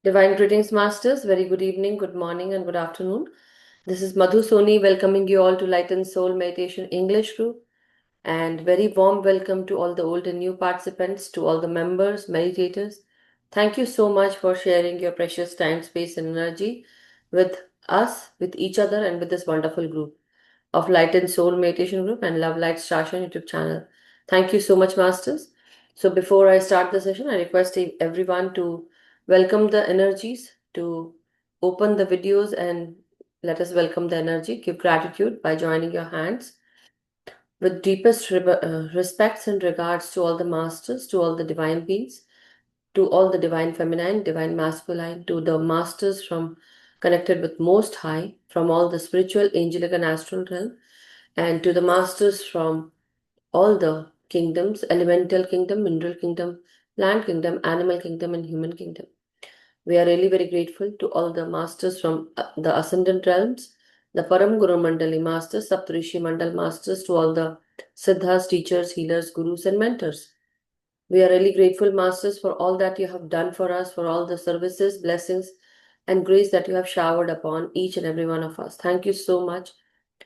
Divine greetings, Masters. Very good evening, good morning, and good afternoon. This is Madhu Soni welcoming you all to Light and Soul Meditation English Group. And very warm welcome to all the old and new participants, to all the members, meditators. Thank you so much for sharing your precious time, space, and energy with us, with each other, and with this wonderful group of Light and Soul Meditation Group and Love Light Station YouTube channel. Thank you so much, Masters. So, before I start the session, I request everyone to welcome the energies, to open the videos and let us welcome the energy. Give gratitude by joining your hands with deepest respects and regards to all the masters, to all the divine beings, to all the divine feminine, divine masculine, to the masters from connected with Most High, from all the spiritual, angelic, and astral realm, and to the masters from all the kingdoms: elemental kingdom, mineral kingdom, plant kingdom, animal kingdom, and human kingdom. We are really very grateful to all the masters from the ascendant realms, the Param Guru Mandali masters, Saptarishi Mandal masters, to all the Siddhas, teachers, healers, gurus, and mentors. We are really grateful, Masters, for all that you have done for us, for all the services, blessings, and grace that you have showered upon each and every one of us. Thank you so much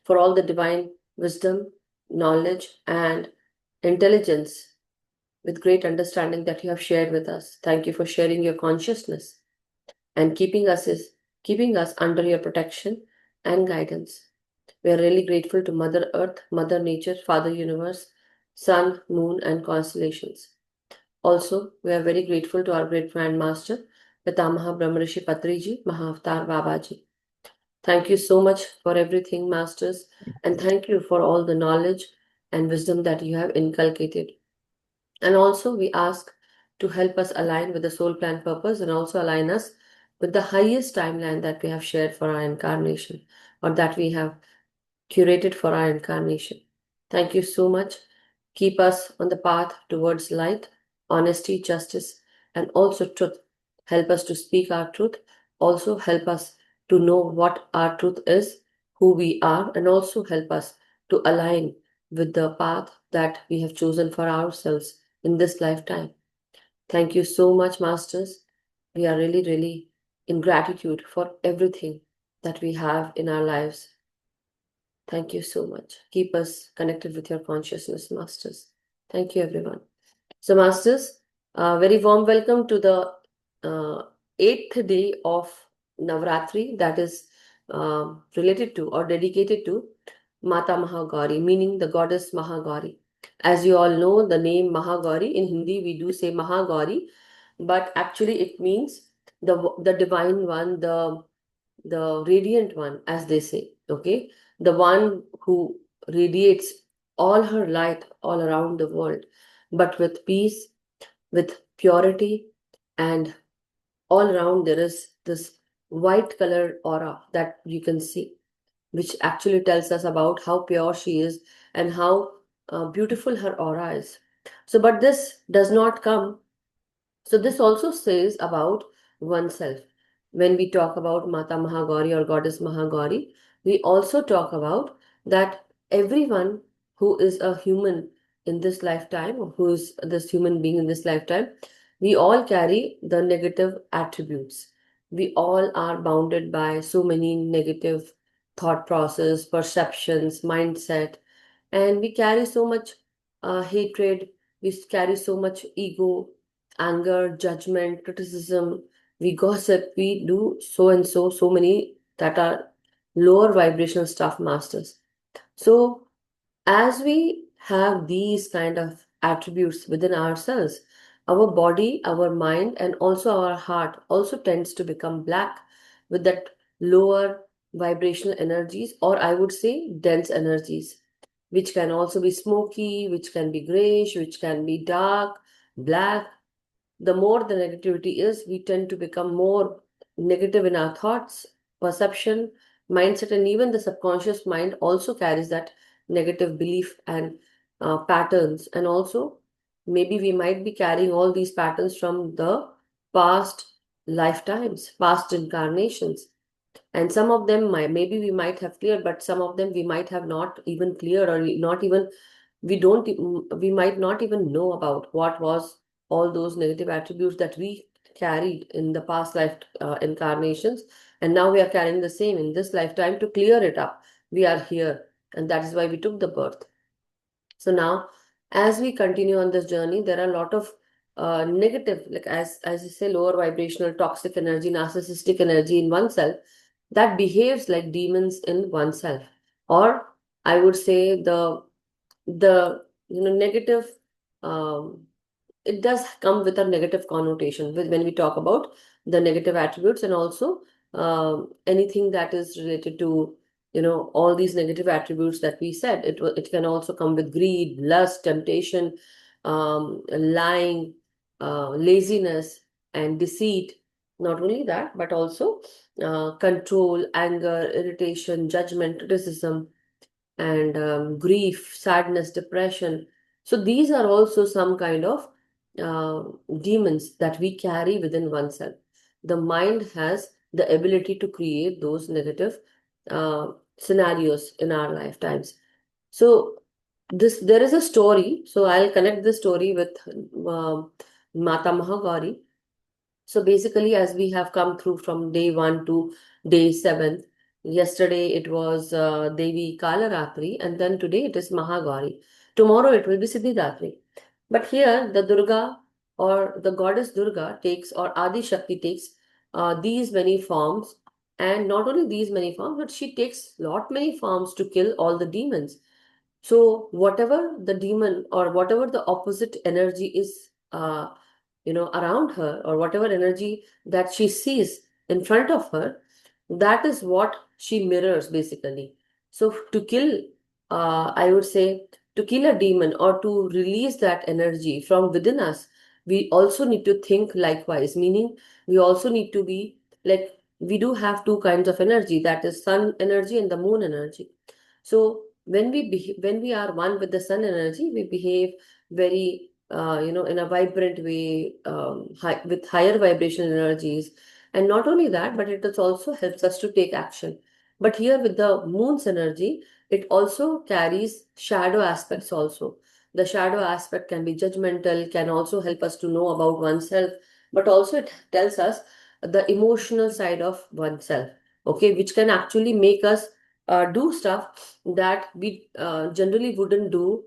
for all the divine wisdom, knowledge, and intelligence with great understanding that you have shared with us. Thank you for sharing your consciousness and keeping us under your protection and guidance. We are really grateful to Mother Earth, Mother Nature, Father Universe, Sun, Moon, and constellations. Also, we are very grateful to our great Grand Master, Pitamaha Brahmarishi Patriji, Mahavatar Babaji. Thank you so much for everything, Masters, and thank you for all the knowledge and wisdom that you have inculcated. And also, we ask to help us align with the soul plan purpose and also align us with the highest timeline that we have shared for our incarnation or that we have curated for our incarnation. Thank you so much. Keep us on the path towards light, honesty, justice, and also truth. Help us to speak our truth. Also, help us to know what our truth is, who we are, and also help us to align with the path that we have chosen for ourselves in this lifetime. Thank you so much, Masters. We are really, really in gratitude for everything that we have in our lives. Thank you so much. Keep us connected with your consciousness, Masters. Thank you, everyone. So, Masters, very warm welcome to the eighth day of Navratri, that is related to or dedicated to Mata Mahagauri, meaning the goddess Mahagauri. As you all know, the name Mahagauri, in Hindi we do say Mahagauri, but actually it means the divine one, the radiant one, as they say, okay? The one who radiates all her light all around the world, but with peace, with purity, and all around there is this white colored aura that you can see, which actually tells us about how pure she is and how beautiful her aura is. So, but this does not come, so this also says about oneself. When we talk about Mata Mahagauri or Goddess Mahagauri, we also talk about that everyone who is a human in this lifetime, or who is this human being in this lifetime, we all carry the negative attributes. We all are bounded by so many negative thought process, perceptions, mindset, and we carry so much hatred, we carry so much ego, anger, judgment, criticism, we gossip, we do so and so, so many that are lower vibrational stuff, Masters. So, as we have these kind of attributes within ourselves, our body, our mind, and also our heart also tends to become black with that lower vibrational energies, or I would say dense energies, which can also be smoky, which can be grayish, which can be dark, black. The more the negativity is, we tend to become more negative in our thoughts, perception, mindset, and even the subconscious mind also carries that negative belief and patterns. And also, maybe we might be carrying all these patterns from the past lifetimes, past incarnations. And some of them might, maybe we might have cleared, but some of them we might have not even cleared, or not even we don't we might not even know about what was all those negative attributes that we carried in the past life incarnations, and now we are carrying the same in this lifetime to clear it up. We are here, and that is why we took the birth. So now, as we continue on this journey, there are a lot of negative, like as you say, lower vibrational, toxic energy, narcissistic energy in oneself that behaves like demons in oneself, or I would say the negative. Um, it does come with a negative connotation when we talk about the negative attributes, and also anything that is related to all these negative attributes that we said. It can also come with greed, lust, temptation, lying, laziness, and deceit. Not only that, but also control, anger, irritation, judgment, criticism, and grief, sadness, depression. So these are also some kind of uh, demons that we carry within oneself. The mind has the ability to create those negative scenarios in our lifetimes. So this there is a story. So I'll connect this story with uh, Mata Mahagauri. So basically, as we have come through from day 1 to day 7, yesterday it was Devi Kalaratri, and then today it is Mahagauri. Tomorrow it will be Siddhidatri. But here the Durga, or the goddess Durga, takes, or Adi Shakti takes these many forms, and not only these many forms, but she takes lot many forms to kill all the demons. So whatever the demon or whatever the opposite energy is, around her, or whatever energy that she sees in front of her, that is what she mirrors basically. So to kill, I would say, to kill a demon or to release that energy from within us, we also need to think likewise, meaning we also need to be like, we do have two kinds of energy, that is sun energy and the moon energy. So when we are one with the sun energy, we behave very in a vibrant way, with higher vibration energies. And not only that, but it is also helps us to take action. But here with the moon's energy, it also carries shadow aspects also. The shadow aspect can be judgmental, can also help us to know about oneself, but also it tells us the emotional side of oneself, okay, which can actually make us do stuff that we generally wouldn't do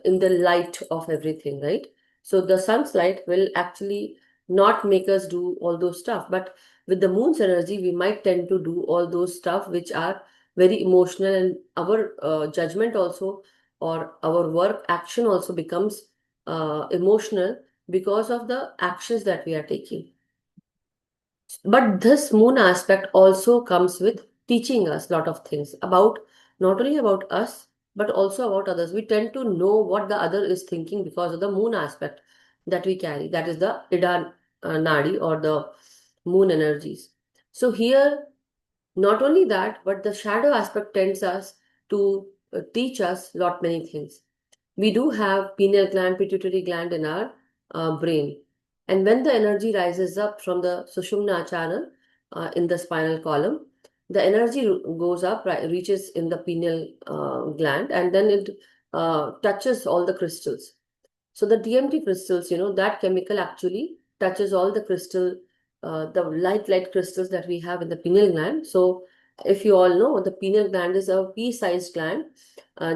in the light of everything, right? So the sun's light will actually not make us do all those stuff, but with the moon's energy, we might tend to do all those stuff which are very emotional, and our judgment also, or our work action also becomes emotional because of the actions that we are taking. But this moon aspect also comes with teaching us a lot of things about, not only about us, but also about others. We tend to know what the other is thinking because of the moon aspect that we carry. That is the Ida Nadi, or the moon energies. So here, not only that, but the shadow aspect tends us to teach us lot many things. We do have pineal gland, pituitary gland in our brain. And when the energy rises up from the Sushumna channel in the spinal column, the energy goes up, reaches in the pineal gland, and then it touches all the crystals. So the DMT crystals, that chemical actually touches all the crystal, the light crystals that we have in the pineal gland. So if you all know, the pineal gland is a pea-sized gland,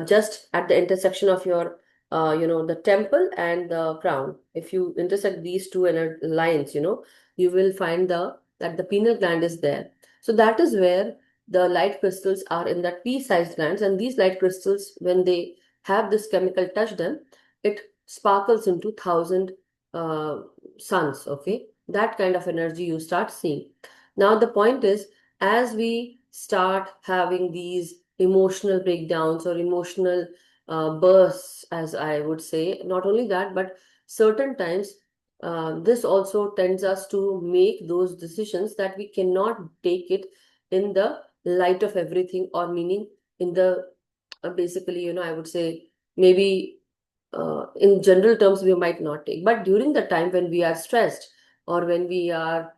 just at the intersection of your, the temple and the crown. If you intersect these two lines, you will find that the pineal gland is there. So that is where the light crystals are, in that pea-sized glands, and these light crystals, when they have this chemical touch them, it sparkles into 1,000 uh, suns. Okay, that kind of energy you start seeing. Now the point is, as we start having these emotional breakdowns or emotional bursts, as I would say, not only that, but certain times this also tends us to make those decisions that we cannot take it in the light of everything, or meaning in the basically, I would say, maybe in general terms we might not take, but during the time when we are stressed, or when we are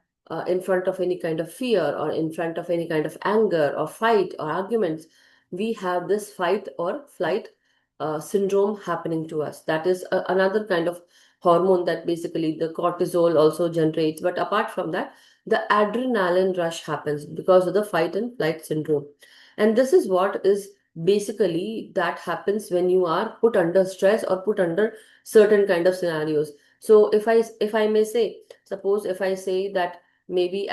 in front of any kind of fear, or in front of any kind of anger or fight or arguments, we have this fight or flight syndrome happening to us. That is another kind of hormone that basically the cortisol also generates. But apart from that, the adrenaline rush happens because of the fight and flight syndrome. And this is what is basically that happens when you are put under stress or put under certain kind of scenarios. So if I may say, suppose if I say that maybe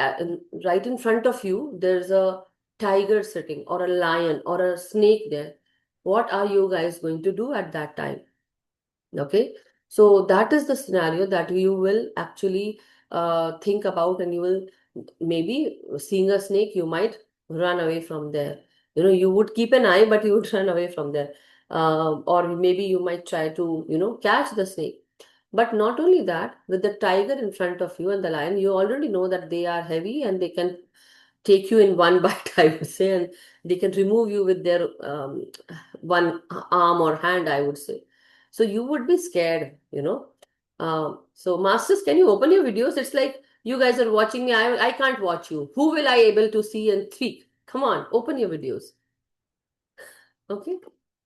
right in front of you there's a tiger sitting or a lion or a snake there, what are you guys going to do at that time? Okay, so that is the scenario that you will actually think about, and you will maybe seeing a snake, you might run away from there. You would keep an eye, but you would run away from there. Or maybe you might try to, catch the snake. But not only that, with the tiger in front of you and the lion, you already know that they are heavy and they can take you in one bite, I would say, and they can remove you with their one arm or hand, I would say. So you would be scared. So masters, can you open your videos? It's like you guys are watching me. I can't watch you. Who will I able to see and speak? Come on, open your videos. Okay.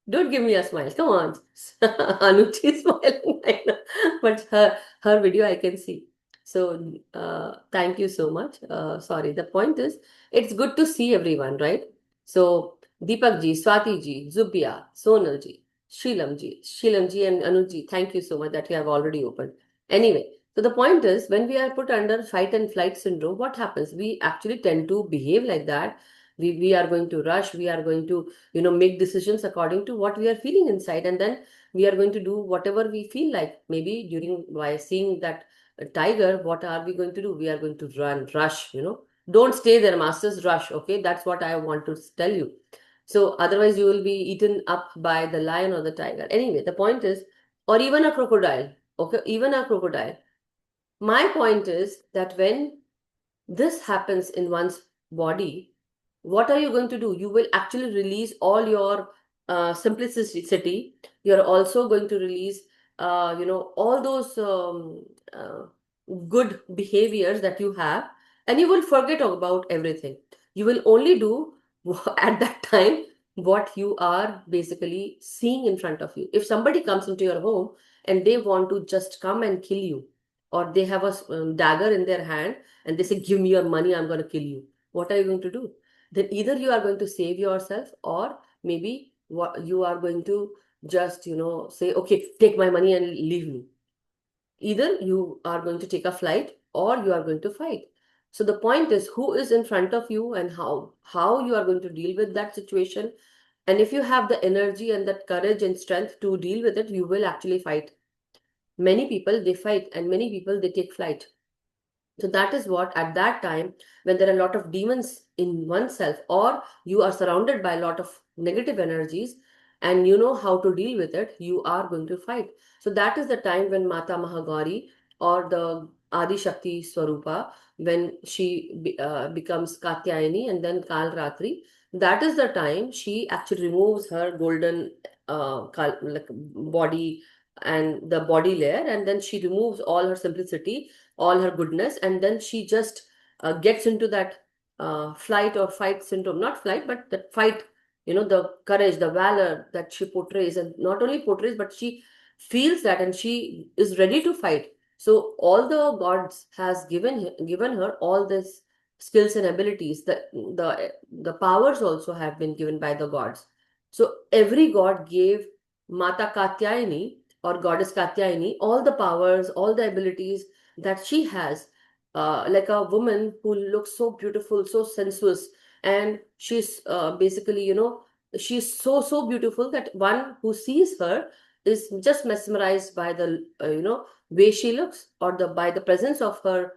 Don't give me a smile. Come on. Anuchi is smiling right now. But her video I can see. So thank you so much. Sorry. The point is, it's good to see everyone, right? So Deepak ji, Swati ji, Zubia, Sonal ji, Sheelam ji and Anuj ji, thank you so much that you have already opened. Anyway, so the point is, when we are put under fight and flight syndrome, what happens? We actually tend to behave like that. We are going to rush. We are going to make decisions according to what we are feeling inside, and then we are going to do whatever we feel like. Maybe during by seeing that tiger, what are we going to do? We are going to run, rush. Don't stay there, masters, rush. Okay, that's what I want to tell you. So otherwise you will be eaten up by the lion or the tiger. Anyway, the point is, or even a crocodile. Okay, even a crocodile. My point is that when this happens in one's body, what are you going to do? You will actually release all your simplicity. You're also going to release, all those good behaviors that you have, and you will forget about everything. You will only do at that time what you are basically seeing in front of you. If somebody comes into your home and they want to just come and kill you, or they have a dagger in their hand and they say, "Give me your money, I'm going to kill you." What are you going to do? Then either you are going to save yourself, or maybe what you are going to just say, "Okay, take my money and leave me." Either you are going to take a flight or you are going to fight. So the point is, who is in front of you and how you are going to deal with that situation. And if you have the energy and that courage and strength to deal with it, you will actually fight. Many people, they fight, and many people, they take flight. So that is what, at that time, when there are a lot of demons in oneself, or you are surrounded by a lot of negative energies, and you know how to deal with it, you are going to fight. So that is the time when Mata Mahagauri, or the Adi Shakti Swarupa, when she becomes Katyayani and then Kal Ratri, that is the time she actually removes her golden like body and the body layer, and then she removes all her simplicity, all her goodness, and then she just gets into that flight or fight syndrome. Not flight, but that fight, the courage, the valor that she portrays, and not only portrays, but she feels that, and she is ready to fight. So all the gods has given her all this skills and abilities. The powers also have been given by the gods. So every god gave Mata Katyayani, or goddess Katyayani, all the powers, all the abilities that she has, like a woman who looks so beautiful, so sensuous, and she's basically, she's so beautiful that one who sees her is just mesmerized by the way she looks, or the by the presence of her,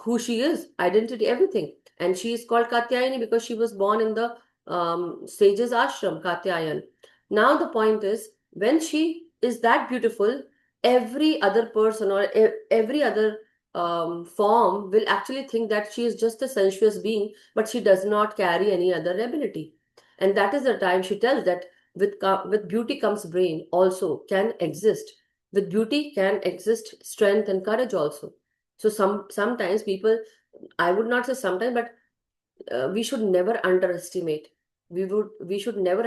who she is, identity, everything. And she is called Katyayani because she was born in the sage's ashram, Katyayan. Now the point is, when she is that beautiful, every other person, or every other form will actually think that she is just a sensuous being, but she does not carry any other ability. And that is the time she tells that with beauty comes brain also can exist. With beauty can exist strength and courage also. So sometimes people, I would not say sometimes, but we should never underestimate. We should never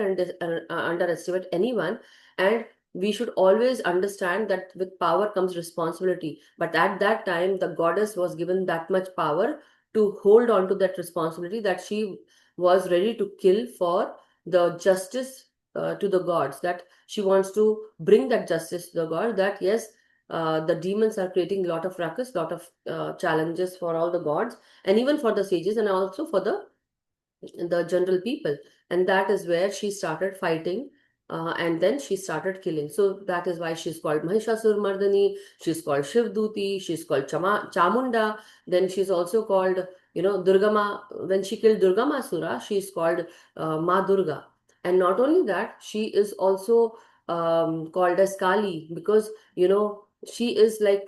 underestimate anyone. And we should always understand that with power comes responsibility. But at that time, the goddess was given that much power to hold on to that responsibility, that she was ready to kill for the justice to the gods, that she wants to bring that justice to the god, that yes, the demons are creating a lot of ruckus, lot of challenges for all the gods, and even for the sages, and also for the general people. And that is where she started fighting, and then she started killing. So that is why she's called Mahishasur Mardani, she's called Shivduti, she's called Chamunda. Then she's also called, Durgama. When she killed Durgamasura, she's called Ma Durga. And not only that, she is also called as Kali, because she is like,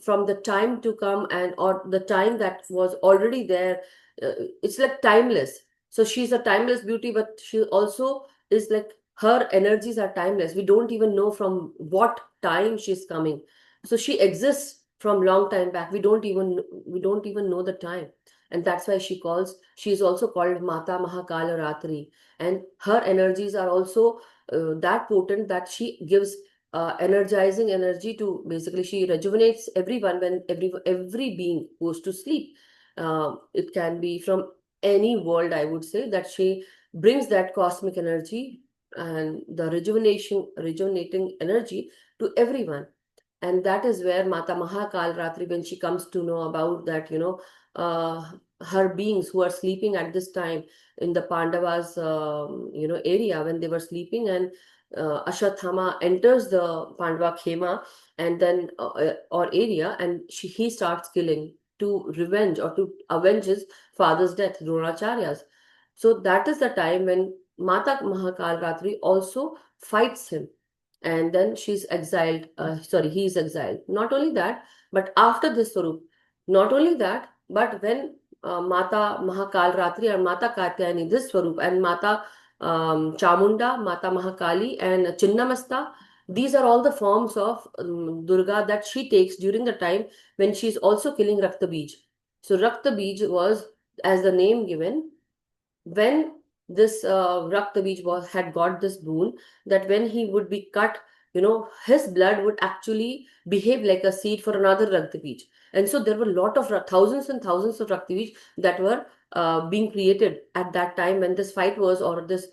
from the time to come, and or the time that was already there, uh, it's like timeless. So she's a timeless beauty, but she also is like, her energies are timeless. We don't even know from what time she's coming. So she exists from long time back. We don't even know the time. And that's why she's also called Mata Mahakala Ratri. And her energies are also that potent, that she gives energizing energy to, basically she rejuvenates everyone when every being goes to sleep. It can be from any world, I would say, that she brings that cosmic energy and the rejuvenating energy to everyone. And that is where Mata Mahakal Ratri, when she comes to know about that, her beings who are sleeping at this time in the Pandavas, area, when they were sleeping, and Ashwathama enters the Pandava Khema, and then or area, and he starts killing to revenge or to avenge his father's death, Dronacharya's. So that is the time when Mata Mahakal Ratri also fights him, and then she's exiled. Sorry, he is exiled. Not only that, but after this Swarup, not only that, but when Mata Mahakal Ratri or Mata Katyayani, this Swarup, and Mata Chamunda, Mata Mahakali, and Chinnamasta, these are all the forms of Durga that she takes during the time when she's also killing Rakta Bij. So Rakta Bij was, as the name given, when this Rakta Bij had got this boon, that when he would be cut, his blood would actually behave like a seed for another Rakta Bij. And so there were a lot of thousands and thousands of Rakta Bij that were being created at that time when this fight was, or this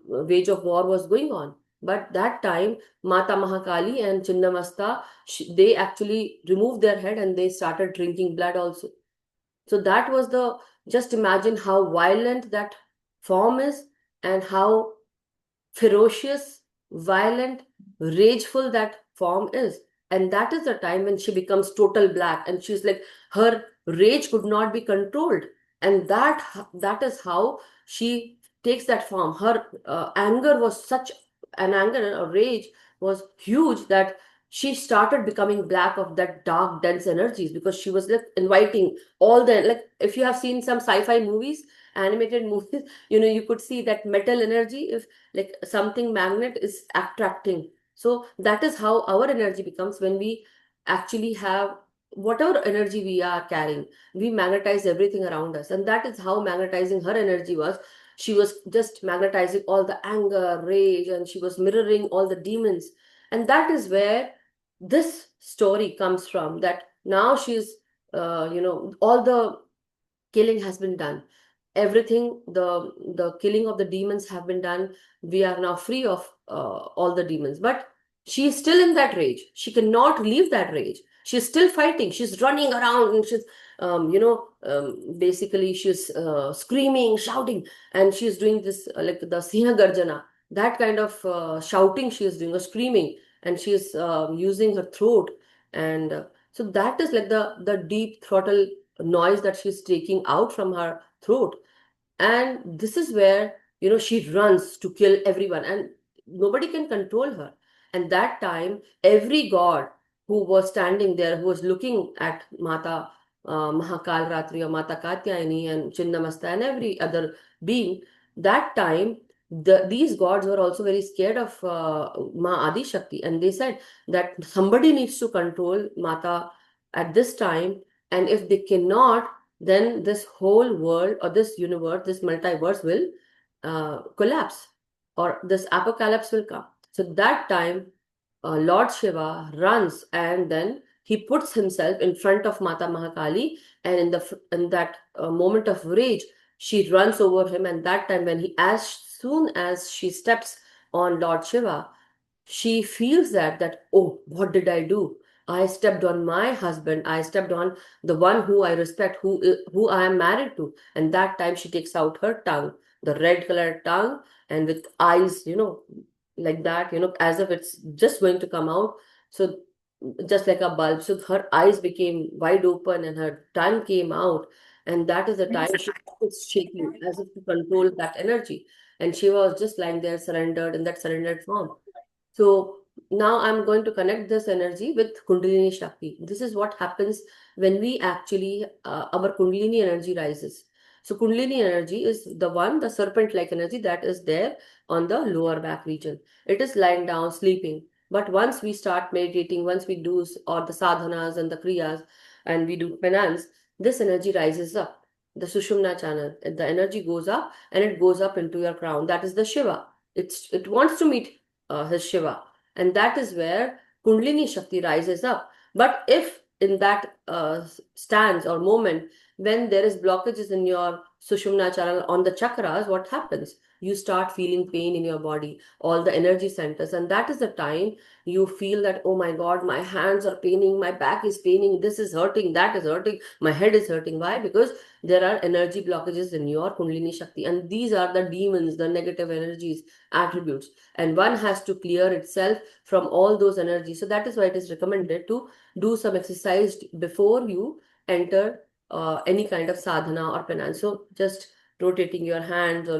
wage of war was going on. But that time, Mata Mahakali and Chinnamasta, they actually removed their head and they started drinking blood also. So that was just imagine how violent that form is, and how ferocious, violent, rageful that form is. And that is the time when she becomes total black, and she's like, her rage could not be controlled. And that is how she takes that form. Her anger was such an anger, and a rage was huge, that she started becoming black of that dark, dense energies, because she was like inviting all the, like, if you have seen some sci-fi movies, animated movies, you could see that metal energy, if like something magnet is attracting. So that is how our energy becomes when we actually have whatever energy we are carrying, we magnetize everything around us. And that is how magnetizing her energy was. She was just magnetizing all the anger, rage, and she was mirroring all the demons. And that is where this story comes from, that now she's all the killing has been done, everything, the killing of the demons have been done. We are now free of all the demons, but she is still in that rage. She cannot leave that rage. She's still fighting, she's running around, and she's basically she's screaming, shouting, and she's doing this like the Siha Garjana, that kind of shouting she is doing, or screaming, and she is using her throat. And so that is like the deep throttle noise that she's taking out from her throat. And this is where she runs to kill everyone, and nobody can control her. And that time, every god who was standing there, who was looking at Mata Mahakal Ratri, or Mata Katyayani, and Chinnamasta, and every other being, that time these gods were also very scared of Ma Adi Shakti, and they said that somebody needs to control Mata at this time, and if they cannot, then this whole world, or this universe, this multiverse will collapse, or this apocalypse will come. So that time, Lord Shiva runs and then he puts himself in front of Mata Mahakali, and in that moment of rage, she runs over him. And that time, when he as soon as she steps on Lord Shiva, she feels that, oh, what did I do? I stepped on my husband. I stepped on the one who I respect, who I am married to. And that time she takes out her tongue, the red colored tongue, and with eyes, like that, as if it's just going to come out. So just like a bulb. So her eyes became wide open and her tongue came out. And that is the time she was shaking as if to control that energy. And she was just lying there surrendered in that surrendered form. So now I'm going to connect this energy with Kundalini Shakti. This is what happens when we actually, our Kundalini energy rises. So Kundalini energy is the serpent-like energy that is there on the lower back region. It is lying down, sleeping. But once we start meditating, once we do or the sadhanas and the kriyas, and we do penance, this energy rises up. The Sushumna channel, the energy goes up and it goes up into your crown. That is the Shiva. It wants to meet his Shiva. And that is where Kundalini Shakti rises up. But if in that stance or moment, when there is blockages in your Sushumna channel on the chakras, what happens? You start feeling pain in your body, all the energy centers. And that is the time you feel that, oh my God, my hands are paining, my back is paining, this is hurting, that is hurting, my head is hurting. Why? Because there are energy blockages in your Kundalini Shakti. And these are the demons, the negative energies, attributes, and one has to clear itself from all those energies. So that is why it is recommended to do some exercise before you enter any kind of sadhana or penance. So just rotating your hands, or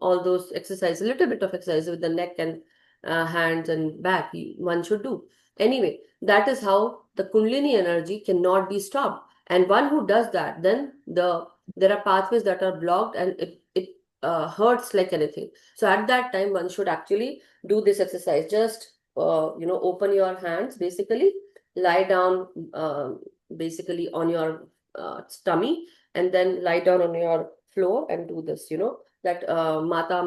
all those exercises, a little bit of exercise with the neck and hands and back, one should do. Anyway, that is how the Kundalini energy cannot be stopped. And one who does that, then there are pathways that are blocked, and it hurts like anything. So at that time, one should actually do this exercise. Just open your hands, basically lie down, basically on your tummy, and then lie down on your floor and do this. That Mata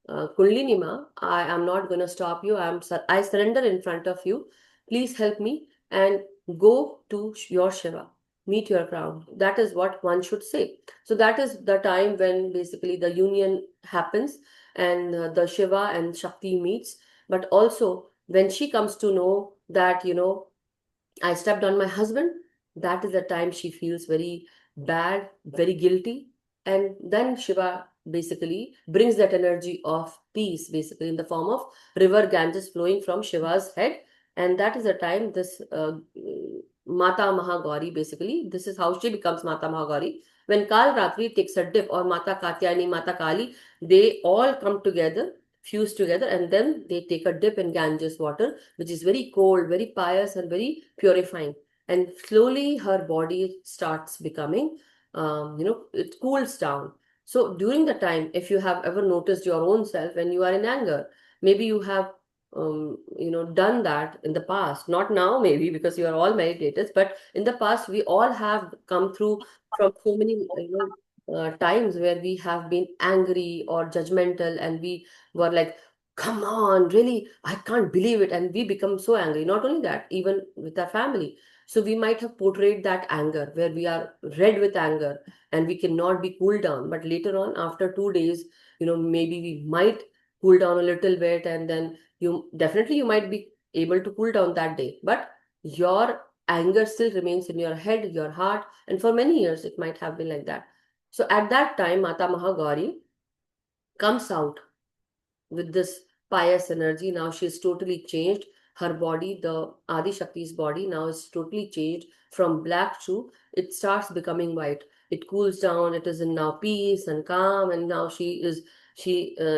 Kundalini Ma, I am not going to stop you. I surrender in front of you. Please help me and go to your Shiva. Meet your crown. That is what one should say. So that is the time when basically the union happens, and the Shiva and Shakti meets. But also when she comes to know that, I stepped on my husband, that is the time she feels very bad, very guilty. And then Shiva basically brings that energy of peace, basically in the form of river Ganges flowing from Shiva's head. And that is the time this Mata Mahagauri, basically, this is how she becomes Mata Mahagauri. When Kal Ratri takes a dip, or Mata Katyayani, Mata Kali, they all come together, fuse together, and then they take a dip in Ganges water, which is very cold, very pious, and very purifying. And slowly her body starts becoming, it cools down. So during the time, if you have ever noticed your own self when you are in anger, maybe you have, done that in the past, not now, maybe because you are all meditators, but in the past, we all have come through from so many, times where we have been angry or judgmental, and we were like, come on, really, I can't believe it. And we become so angry. Not only that, even with our family. So we might have portrayed that anger where we are red with anger and we cannot be cooled down. But later on, after 2 days, maybe we might cool down a little bit, and then you might be able to cool down that day. But your anger still remains in your head, your heart, and for many years it might have been like that. So at that time, Mata Mahagauri comes out with this pious energy. Now she's totally changed. Her body, the Adi Shakti's body, now is totally changed from black to it starts becoming white. It cools down. It is in now peace and calm, and now she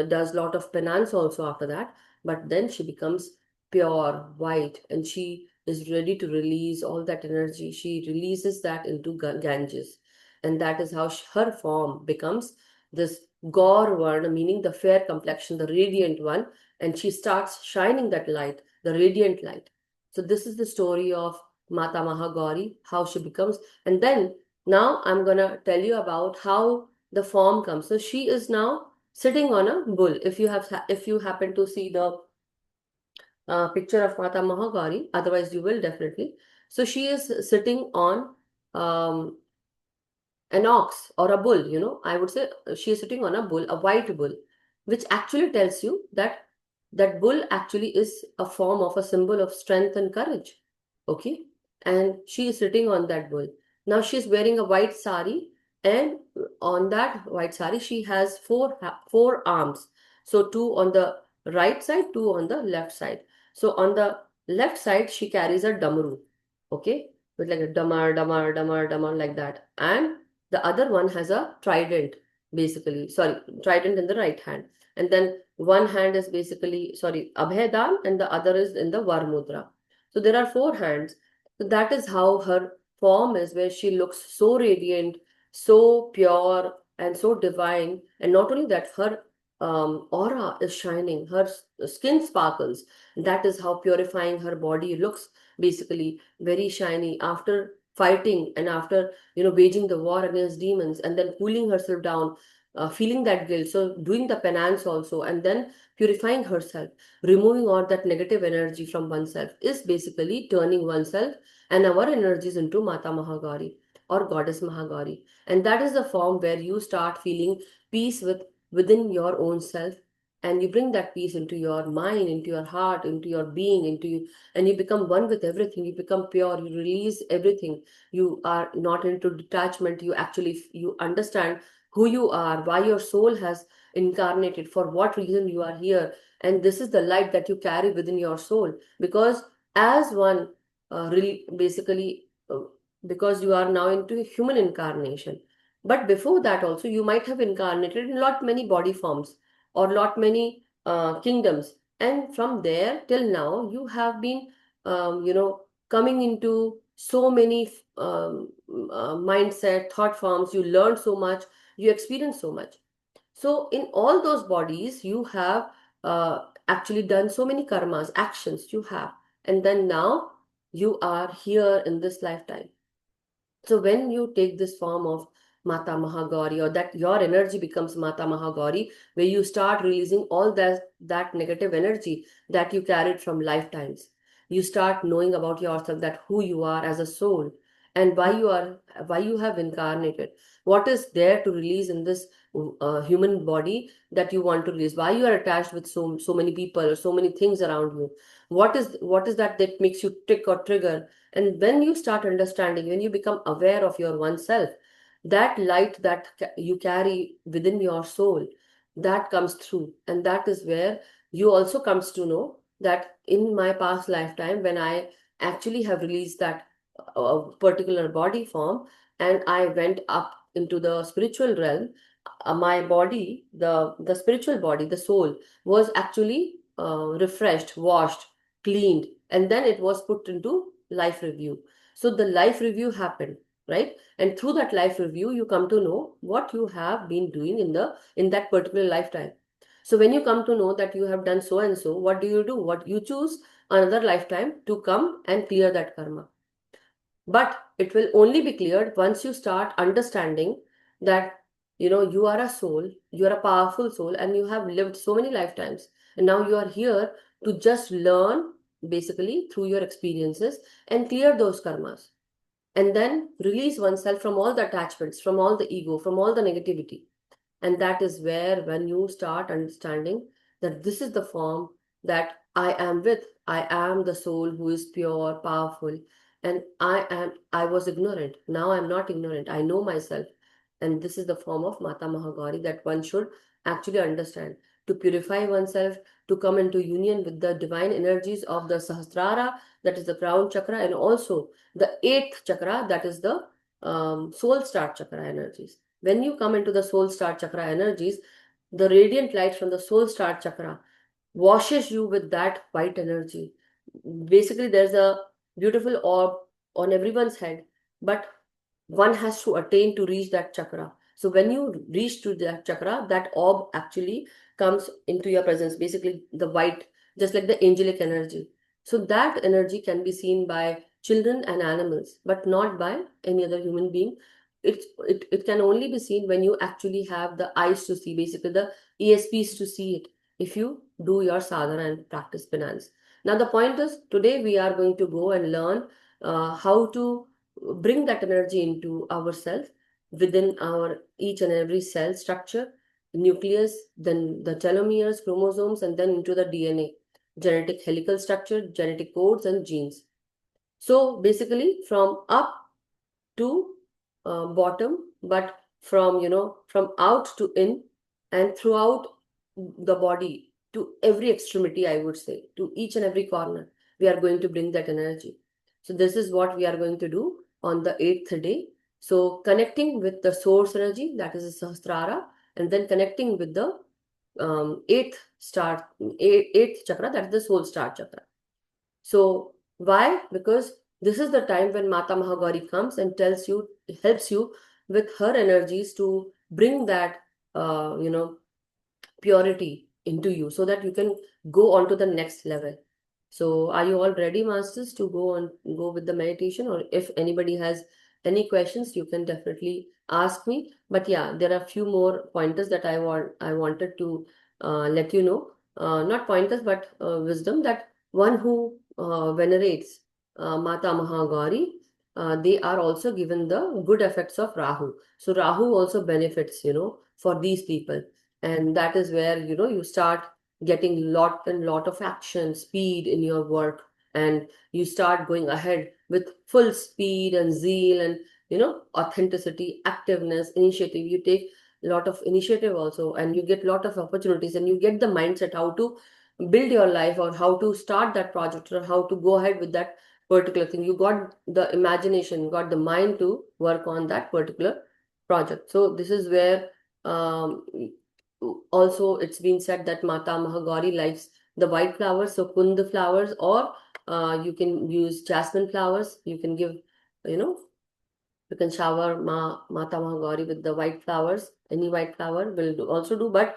does lot of penance also after that. But then she becomes pure white, and she is ready to release all that energy. She releases that into Ganges, and that is how her form becomes this Gaur Varna, meaning the fair complexion, the radiant one, and she starts shining that light, the radiant light. So this is the story of Mata Mahagauri, how she becomes. Now I'm gonna tell you about how the form comes. So she is now sitting on a bull. If you happen to see the picture of Mata Mahagauri, otherwise you will definitely. So she is sitting on um, an ox or a bull, I would say she is sitting on a bull, a white bull, which actually tells you that that bull actually is a form of a symbol of strength and courage. Okay. And she is sitting on that bull. Now she is wearing a white sari, and on that white sari, she has four arms. So two on the right side, two on the left side. So on the left side, she carries a damaru. Okay. With like a damar, damar, damar, damar, like that. And the other one has a trident, basically. Sorry, trident in the right hand. And then one hand is basically, sorry, Abhedan, and the other is in the Varmudra. So there are four hands. So that is how her form is, where she looks so radiant, so pure, and so divine. And not only that, her aura is shining, her skin sparkles. That is how purifying her body looks, basically, very shiny after fighting and after waging the war against demons, and then cooling herself down, feeling that guilt, so doing the penance also, and then purifying herself, removing all that negative energy from oneself, is basically turning oneself and our energies into Mata Mahagauri or Goddess Mahagauri. And that is the form where you start feeling peace within your own self, and you bring that peace into your mind, into your heart, into your being, and you become one with everything. You become pure, you release everything. You are not into detachment. You actually you understand who you are, why your soul has incarnated, for what reason you are here. And this is the light that you carry within your soul, because as one really basically because you are now into human incarnation. But before that also, you might have incarnated in lot many body forms or lot many kingdoms, and from there till now you have been coming into so many mindset, thought forms. You learn so much, you experience so much. So in all those bodies, you have actually done so many karmas, actions you have, and then now you are here in this lifetime. So when you take this form of Mata Mahagauri, or that your energy becomes Mata Mahagauri, where you start releasing all that negative energy that you carried from lifetimes. You start knowing about yourself, that who you are as a soul, and why you have incarnated. What is there to release in this human body that you want to release? Why you are attached with so many people or so many things around you? What is that makes you tick or trigger? And when you start understanding, when you become aware of your oneself, that light that you carry within your soul, that comes through. And that is where you also comes to know that in my past lifetime, when I actually have released that particular body form, and I went up into the spiritual realm, my body, the spiritual body, the soul, was actually refreshed, washed, cleaned, and then it was put into life review. So the life review happened, right? And through that life review, you come to know what you have been doing in that particular lifetime. So when you come to know that you have done so and so, what do? What you choose? Another lifetime to come and clear that karma. But it will only be cleared once you start understanding that you are a soul, you are a powerful soul, and you have lived so many lifetimes. And now you are here to just learn, basically through your experiences, and clear those karmas. And then release oneself from all the attachments, from all the ego, from all the negativity. And that is where, when you start understanding that this is the form that I am with, I am the soul who is pure, powerful, and I was ignorant. Now I'm not ignorant. I know myself. And this is the form of Mata Mahagauri that one should actually understand, to purify oneself, to come into union with the divine energies of the Sahasrara, that is the crown chakra, and also the eighth chakra, that is the soul star chakra energies. When you come into the soul star chakra energies, the radiant light from the soul star chakra washes you with that white energy. Basically, there's a beautiful orb on everyone's head, but one has to attain to reach that chakra. So when you reach to that chakra, that orb actually comes into your presence, basically the white, just like the angelic energy. So that energy can be seen by children and animals, but not by any other human being. It can only be seen when you actually have the eyes to see, basically ESPs to see it if you do your sadhana and practice penance. Now, the point is today we are going to go and learn how to bring that energy into ourselves within our each and every cell structure, nucleus, then the telomeres, chromosomes, and then into the DNA, genetic helical structure, genetic codes, and genes. So basically, from up to bottom, but from from out to in and throughout the body to every extremity, I would say, to each and every corner, we are going to bring that energy. So this is what we are going to do on the eighth day. So connecting with the source energy, that is the Sahasrara, and then connecting with the eighth star, eighth chakra, that is the soul star chakra. So why? Because this is the time when Mata Mahagauri comes and tells you, helps you with her energies to bring that, purity into you so that you can go on to the next level. So are you all ready, masters, to go with the meditation? Or if anybody has any questions, you can definitely ask me. But yeah, there are a few more pointers that I wanted to let you know. Not pointers, but wisdom that one who venerates Mata Mahagauri, they are also given the good effects of Rahu. So Rahu also benefits, for these people, and that is where you start getting lot of action speed in your work, and you start going ahead with full speed and zeal and authenticity, activeness, initiative. You take a lot of initiative also, and you get lot of opportunities, and you get the mindset how to build your life or how to start that project or how to go ahead with that particular thing. You got the imagination, you got the mind to work on that particular project. So this is where um, also it's been said that Mata Mahagauri likes the white flowers, so kund flowers, or you can use jasmine flowers. You can give, you know, you can shower Mata Mahagauri with the white flowers. Any white flower will also do, but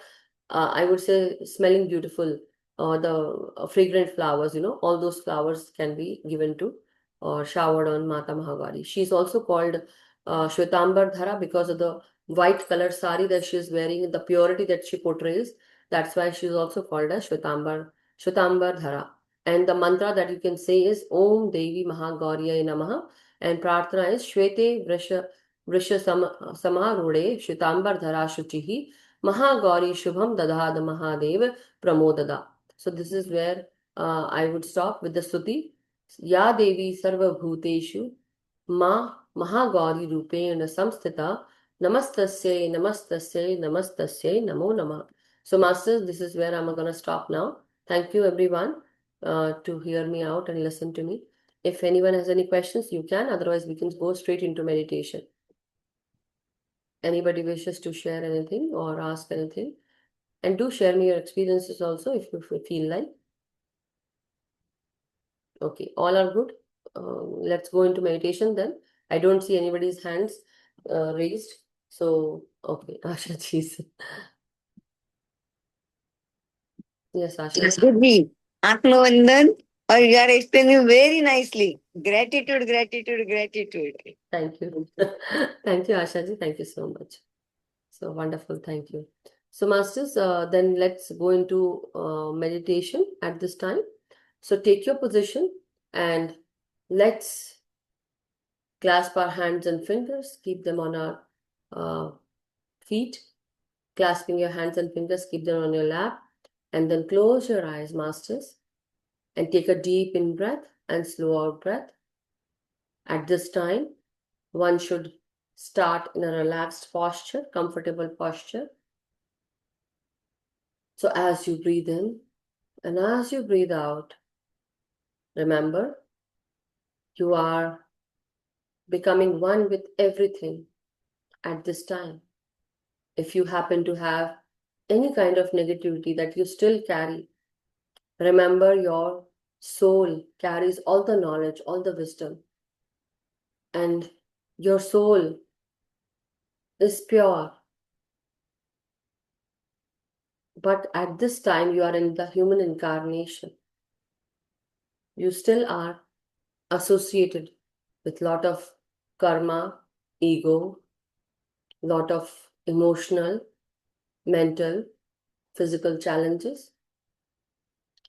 I would say smelling beautiful, the fragrant flowers, all those flowers can be given to or showered on Mata Mahagauri. She's also called Shwetambar Dhara because of the white color sari that she's wearing and the purity that she portrays. That's why she's also called as Shwetambar Dhara. And the mantra that you can say is Om Devi Mahagauriyai Namaha, and Prarthana is Shwete Vrisha Samarude Shwetambar Dhara Shuchihi Mahagauri Shubham Dadhad Mahadev Pramodada. So this is where I would stop with the Stuti. Ya Devi Sarva Bhuteshu Ma Mahagauri Rupena Samstita Namastasya Namastasya Namastasya Namo Namah. So masters, this is where I'm going to stop now. Thank you everyone to hear me out and listen to me. If anyone has any questions, you can. Otherwise, we can go straight into meditation. Anybody wishes to share anything or ask anything? And do share me your experiences also if you feel like. Okay, all are good. Let's go into meditation then. I don't see anybody's hands raised. So, okay, Asha, please. Yes, Asha. Good. Atmavandan, or you are explaining very nicely. Gratitude, gratitude, gratitude. Thank you. Thank you, Asha ji. Thank you so much. So wonderful. Thank you. So, masters, then let's go into meditation at this time. So, take your position and let's clasp our hands and fingers, keep them on our feet. Clasping your hands and fingers, keep them on your lap, and then close your eyes, masters, and take a deep in breath and slow out breath. At this time, one should start in a relaxed posture, comfortable posture. So as you breathe in and as you breathe out, remember, you are becoming one with everything at this time. If you happen to have any kind of negativity that you still carry, remember your soul carries all the knowledge, all the wisdom, and your soul is pure. But at this time, you are in the human incarnation. You still are associated with lot of karma, ego, lot of emotional, mental, physical challenges,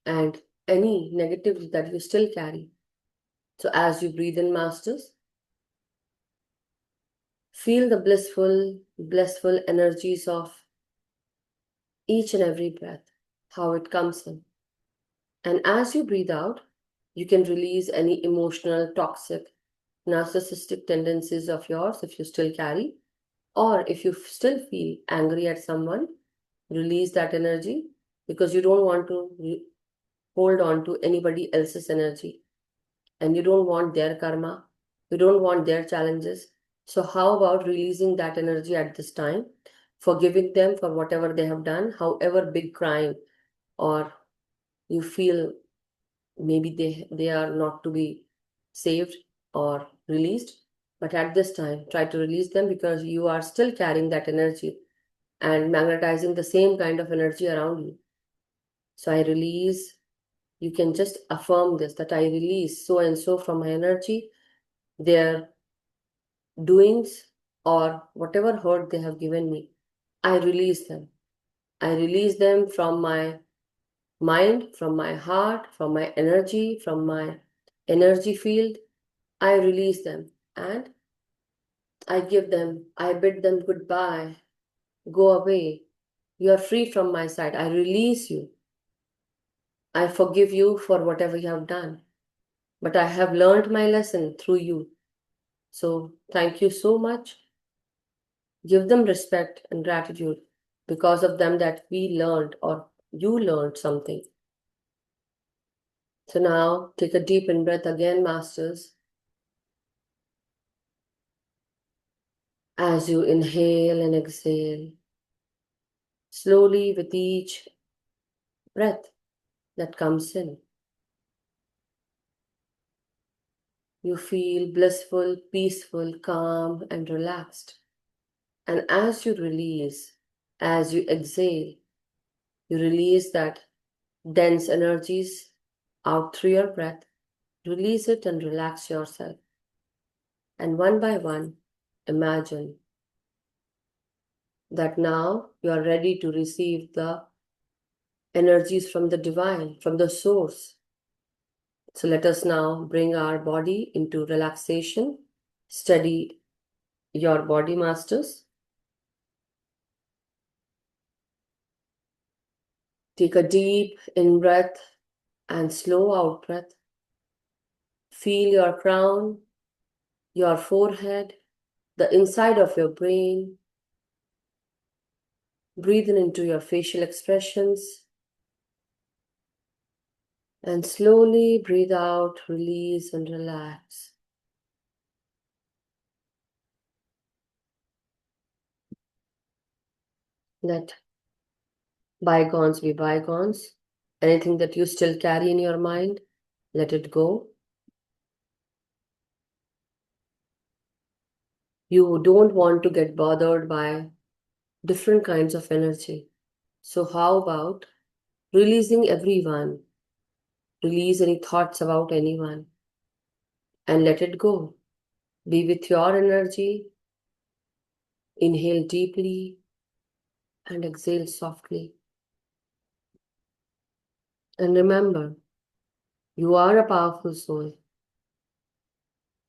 and any negativity that you still carry. So as you breathe in, masters, feel the blissful energies of each and every breath, how it comes in. And as you breathe out, you can release any emotional, toxic, narcissistic tendencies of yours if you still carry, or if you still feel angry at someone, release that energy because you don't want to hold on to anybody else's energy and you don't want their karma, you don't want their challenges. So, how about releasing that energy at this time, forgiving them for whatever they have done, however big crime, or you feel maybe they are not to be saved or released, but at this time try to release them because you are still carrying that energy and magnetizing the same kind of energy around you. So I release, you can just affirm this, that I release so and so from my energy, their doings or whatever hurt they have given me. I release them. I release them from my mind, from my heart, from my energy, from my energy field. I release them and I bid them goodbye. Go away. You are free from my side. I release you. I forgive you for whatever you have done. But I have learned my lesson through you. So thank you so much. Give them respect and gratitude because of them that we learned or you learned something. So now take a deep in breath again, masters. As you inhale and exhale, slowly with each breath that comes in, you feel blissful, peaceful, calm, and relaxed. And as you release, as you exhale, you release that dense energies out through your breath. Release it and relax yourself. And one by one, imagine that now you are ready to receive the energies from the divine, from the source. So let us now bring our body into relaxation. Steady your body, masters. Take a deep in breath and slow out breath. Feel your crown, your forehead, the inside of your brain. Breathe in into your facial expressions and slowly breathe out, release and relax. Let bygones be bygones. Anything that you still carry in your mind, let it go. You don't want to get bothered by different kinds of energy. So, how about releasing everyone? Release any thoughts about anyone and let it go. Be with your energy. Inhale deeply and exhale softly. And remember, you are a powerful soul.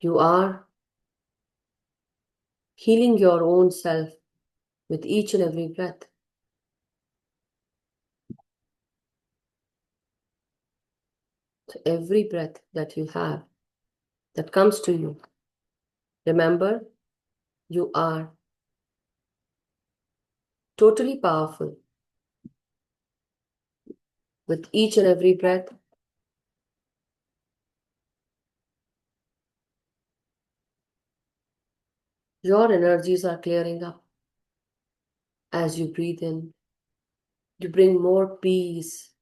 You are healing your own self with each and every breath. So every breath that you have, that comes to you, remember, you are totally powerful. With each and every breath, your energies are clearing up. As you breathe in, you bring more peace,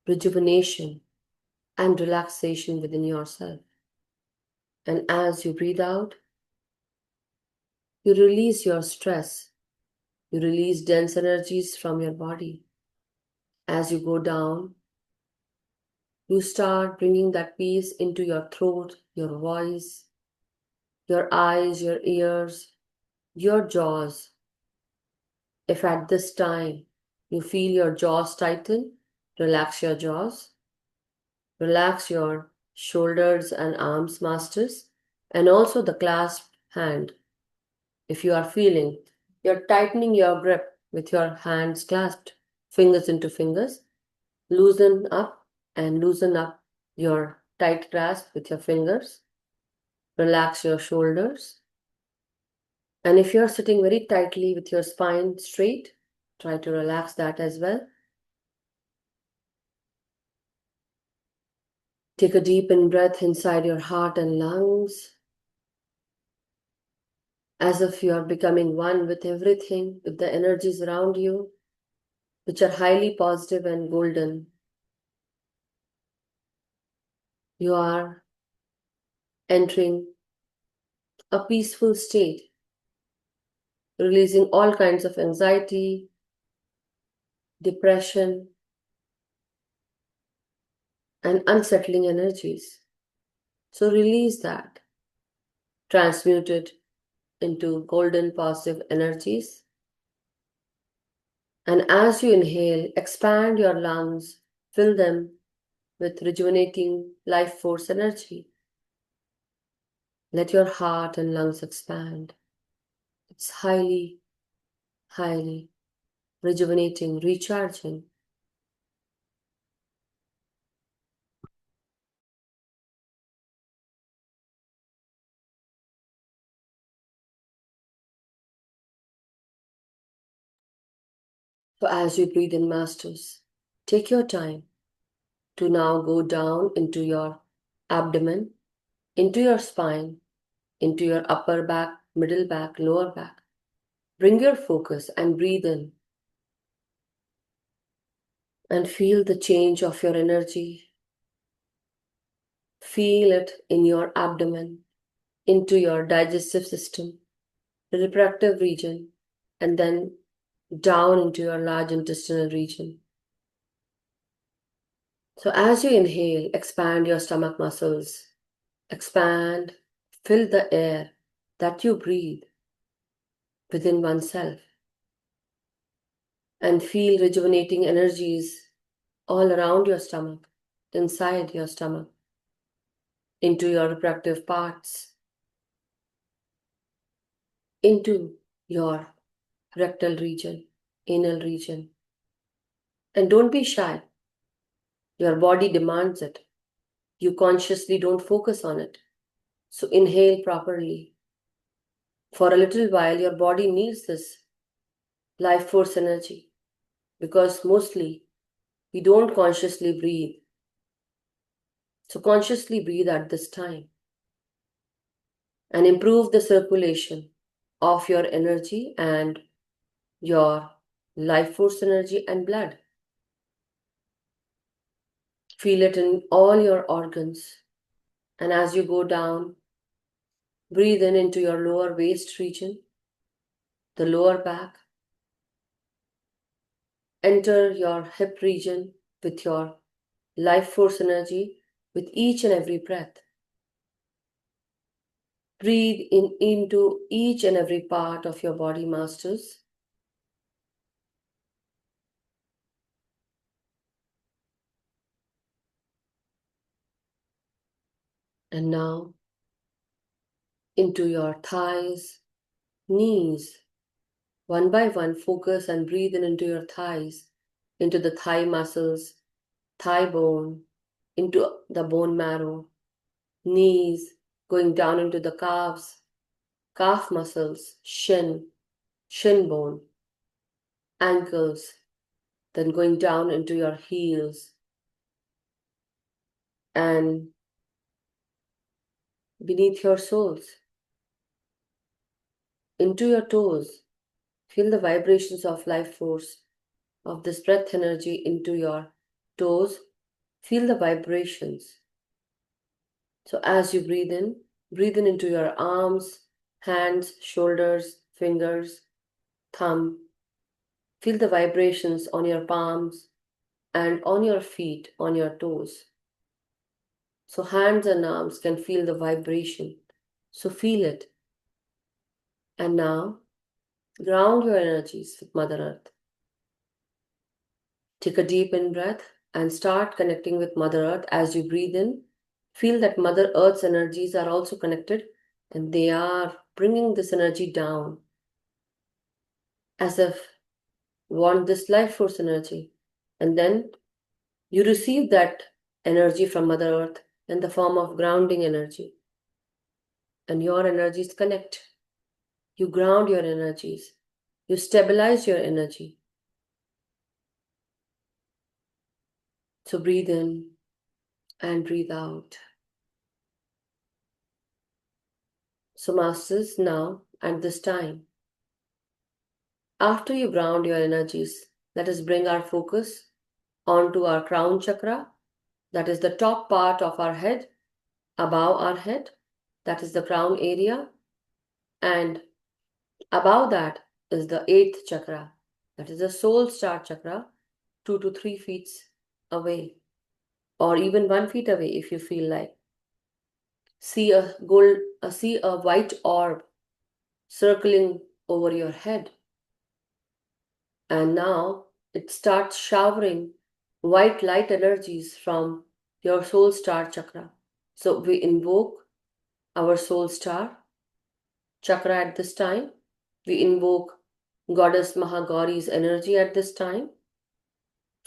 rejuvenation, and relaxation within yourself. And as you breathe out, you release your stress. You release dense energies from your body. As you go down, you start bringing that peace into your throat, your voice, your eyes, your ears, your jaws, If at this time you feel your jaws tighten, relax your jaws, relax your shoulders and arms, masters, and also the clasped hand. If you are feeling you're tightening your grip with your hands clasped, fingers into fingers, loosen up your tight grasp with your fingers, relax your shoulders. And if you're sitting very tightly with your spine straight, try to relax that as well. Take a deep in breath inside your heart and lungs, as if you are becoming one with everything, with the energies around you, which are highly positive and golden. You are entering a peaceful state, releasing all kinds of anxiety, depression, and unsettling energies. So release that, transmute it into golden positive energies. And as you inhale, expand your lungs, fill them with rejuvenating life force energy. Let your heart and lungs expand. It's highly, highly rejuvenating, recharging. So as you breathe in, masters, take your time to now go down into your abdomen, into your spine, into your upper back, middle back, lower back. Bring your focus and breathe in and feel the change of your energy. Feel it in your abdomen, into your digestive system, the reproductive region, and then down into your large intestinal region. So as you inhale, expand your stomach muscles. Expand, fill the air that you breathe within oneself, and feel rejuvenating energies all around your stomach, inside your stomach, into your reproductive parts, into your rectal region, anal region. And don't be shy. Your body demands it. You consciously don't focus on it. So inhale properly. For a little while, your body needs this life force energy because mostly we don't consciously breathe. So consciously breathe at this time and improve the circulation of your energy and your life force energy and blood. Feel it in all your organs. And as you go down, breathe in into your lower waist region, the lower back. Enter your hip region with your life force energy with each and every breath. Breathe in into each and every part of your body, masters. And now into your thighs, knees. One by one, focus and breathe in into your thighs, into the thigh muscles, thigh bone, into the bone marrow, knees, going down into the calves, calf muscles, shin bone, ankles, then going down into your heels and beneath your soles, into your toes. Feel the vibrations of life force of this breath energy into your toes. Feel the vibrations. So as you breathe in into your arms, hands, shoulders, fingers, thumb. Feel the vibrations on your palms and on your feet, on your toes. So hands and arms can feel the vibration. So feel it. And now Ground your energies with Mother Earth. Take a deep in breath and start connecting with Mother Earth as you breathe in. Feel that Mother Earth's energies are also connected and they are bringing this energy down as if want this life force energy. And then you receive that energy from Mother Earth in the form of grounding energy. And your energies connect. You ground your energies. You stabilize your energy. So breathe in and breathe out. So, masters, now at this time, after you ground your energies, let us bring our focus onto our crown chakra, that is the top part of our head, above our head, that is the crown area, and above that is the eighth chakra, that is the soul star chakra, 2 to 3 feet away, or even 1 feet away if you feel like. See a white orb circling over your head, and now it starts showering white light energies from your soul star chakra. So we invoke our soul star chakra at this time. We invoke Goddess Mahagauri's energy at this time.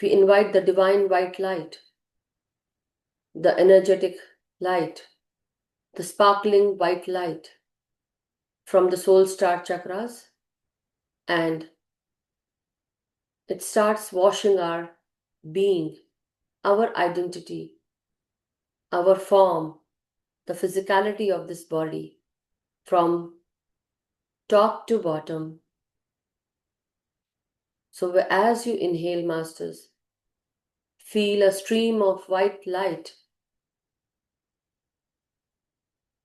We invite the divine white light, the energetic light, the sparkling white light from the soul star chakras, and it starts washing our being, our identity, our form, the physicality of this body from top to bottom. So, as you inhale, masters, feel a stream of white light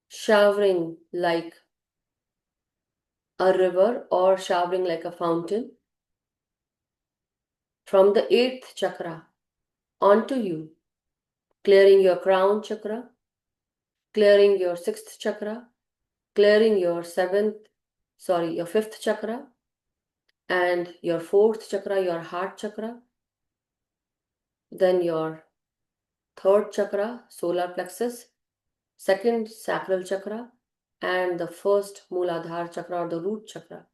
showering like a river or showering like a fountain from the eighth chakra onto you, clearing your crown chakra, clearing your sixth chakra, clearing your your fifth chakra, and your fourth chakra, your heart chakra, then your third chakra, solar plexus, second sacral chakra, and the first Mooladhara chakra or the root chakra.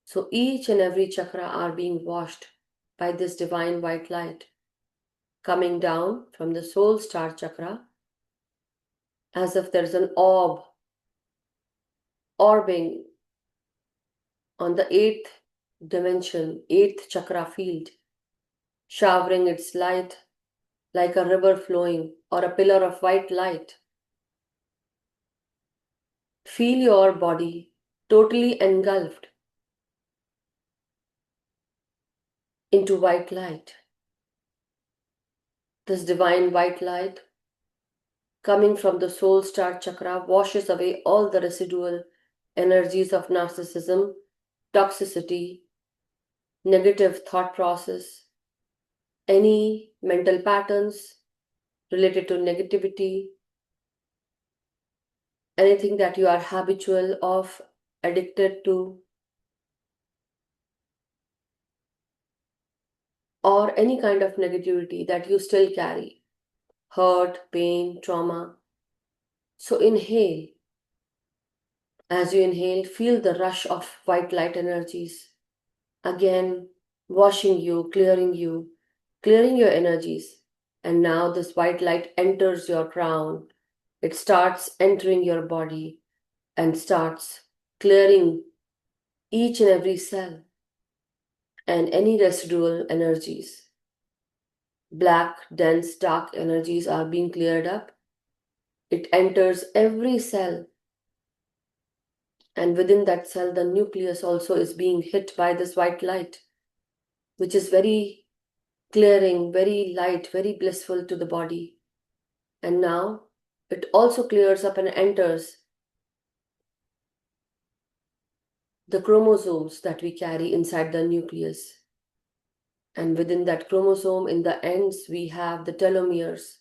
So each and every chakra are being washed by this divine white light coming down from the soul star chakra as if there's an orb orbing on the eighth dimension, eighth chakra field, showering its light like a river flowing or a pillar of white light. Feel your body totally engulfed into white light. This divine white light coming from the soul star chakra washes away all the residual energies of narcissism, toxicity, negative thought process, any mental patterns related to negativity, anything that you are habitual of, addicted to, or any kind of negativity that you still carry, hurt, pain, trauma. So inhale. As you inhale, feel the rush of white light energies. Again, washing you, clearing your energies. And now this white light enters your crown. It starts entering your body and starts clearing each and every cell and any residual energies. Black, dense, dark energies are being cleared up. It enters every cell, and within that cell, the nucleus also is being hit by this white light, which is very clearing, very light, very blissful to the body. And now it also clears up and enters the chromosomes that we carry inside the nucleus. And within that chromosome, in the ends, we have the telomeres.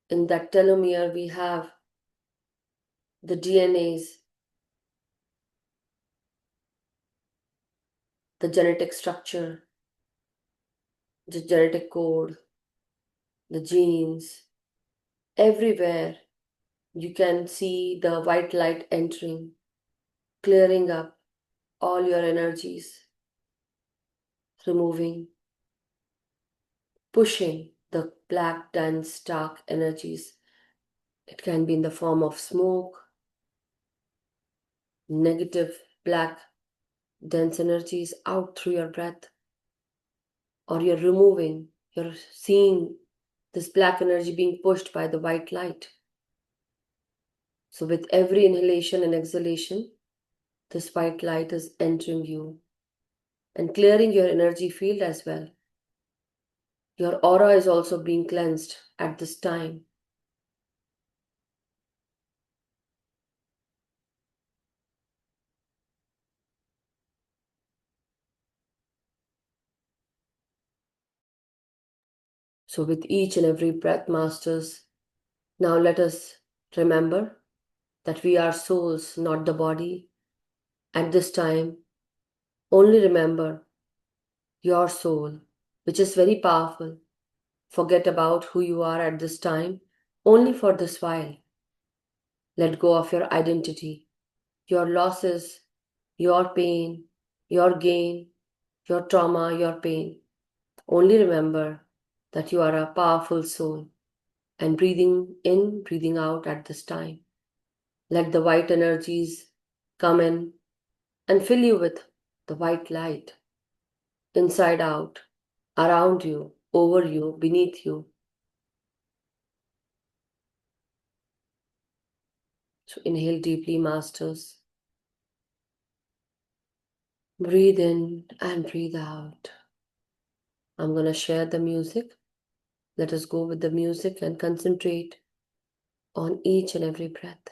In that telomere, we have the DNAs. the genetic structure, the genetic code, the genes, everywhere you can see the white light entering, clearing up all your energies, removing, pushing the black, dense, dark energies. It can be in the form of smoke, negative, black, dense energies out through your breath, or you're removing, you're seeing this black energy being pushed by the white light. So, with every inhalation and exhalation, this white light is entering you and clearing your energy field as well. Your aura is also being cleansed at this time. So, with each and every breath, Masters, now let us remember that we are souls, not the body. At this time, only remember your soul, which is very powerful. Forget about who you are at this time, only for this while. Let go of your identity, your losses, your pain, your gain, your trauma, your pain. Only remember that you are a powerful soul and breathing in, breathing out at this time. Let the white energies come in and fill you with the white light, inside out, around you, over you, beneath you. So inhale deeply, Masters. Breathe in and breathe out. I'm going to share the music. Let us go with the music and concentrate on each and every breath.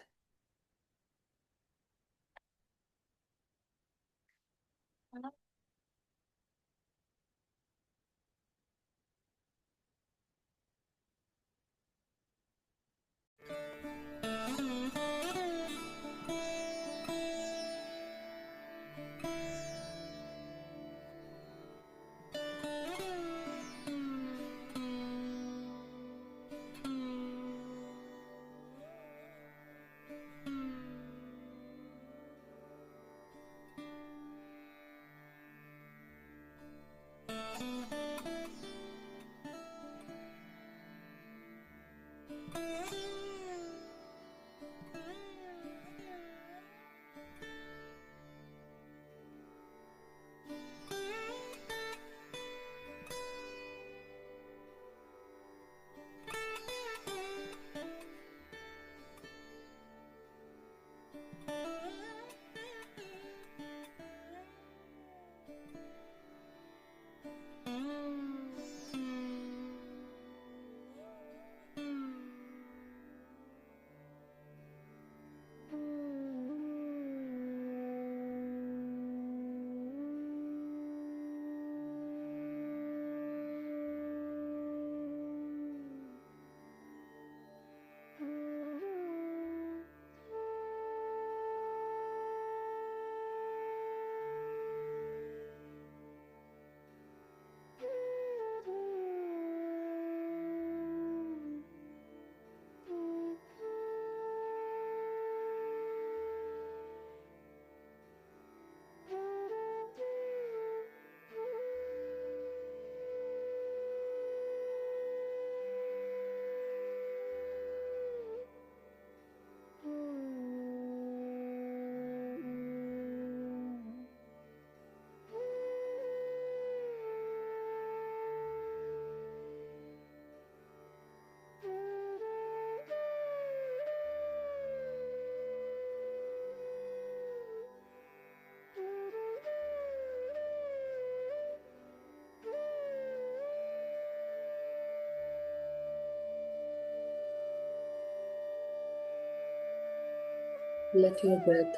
Let your breath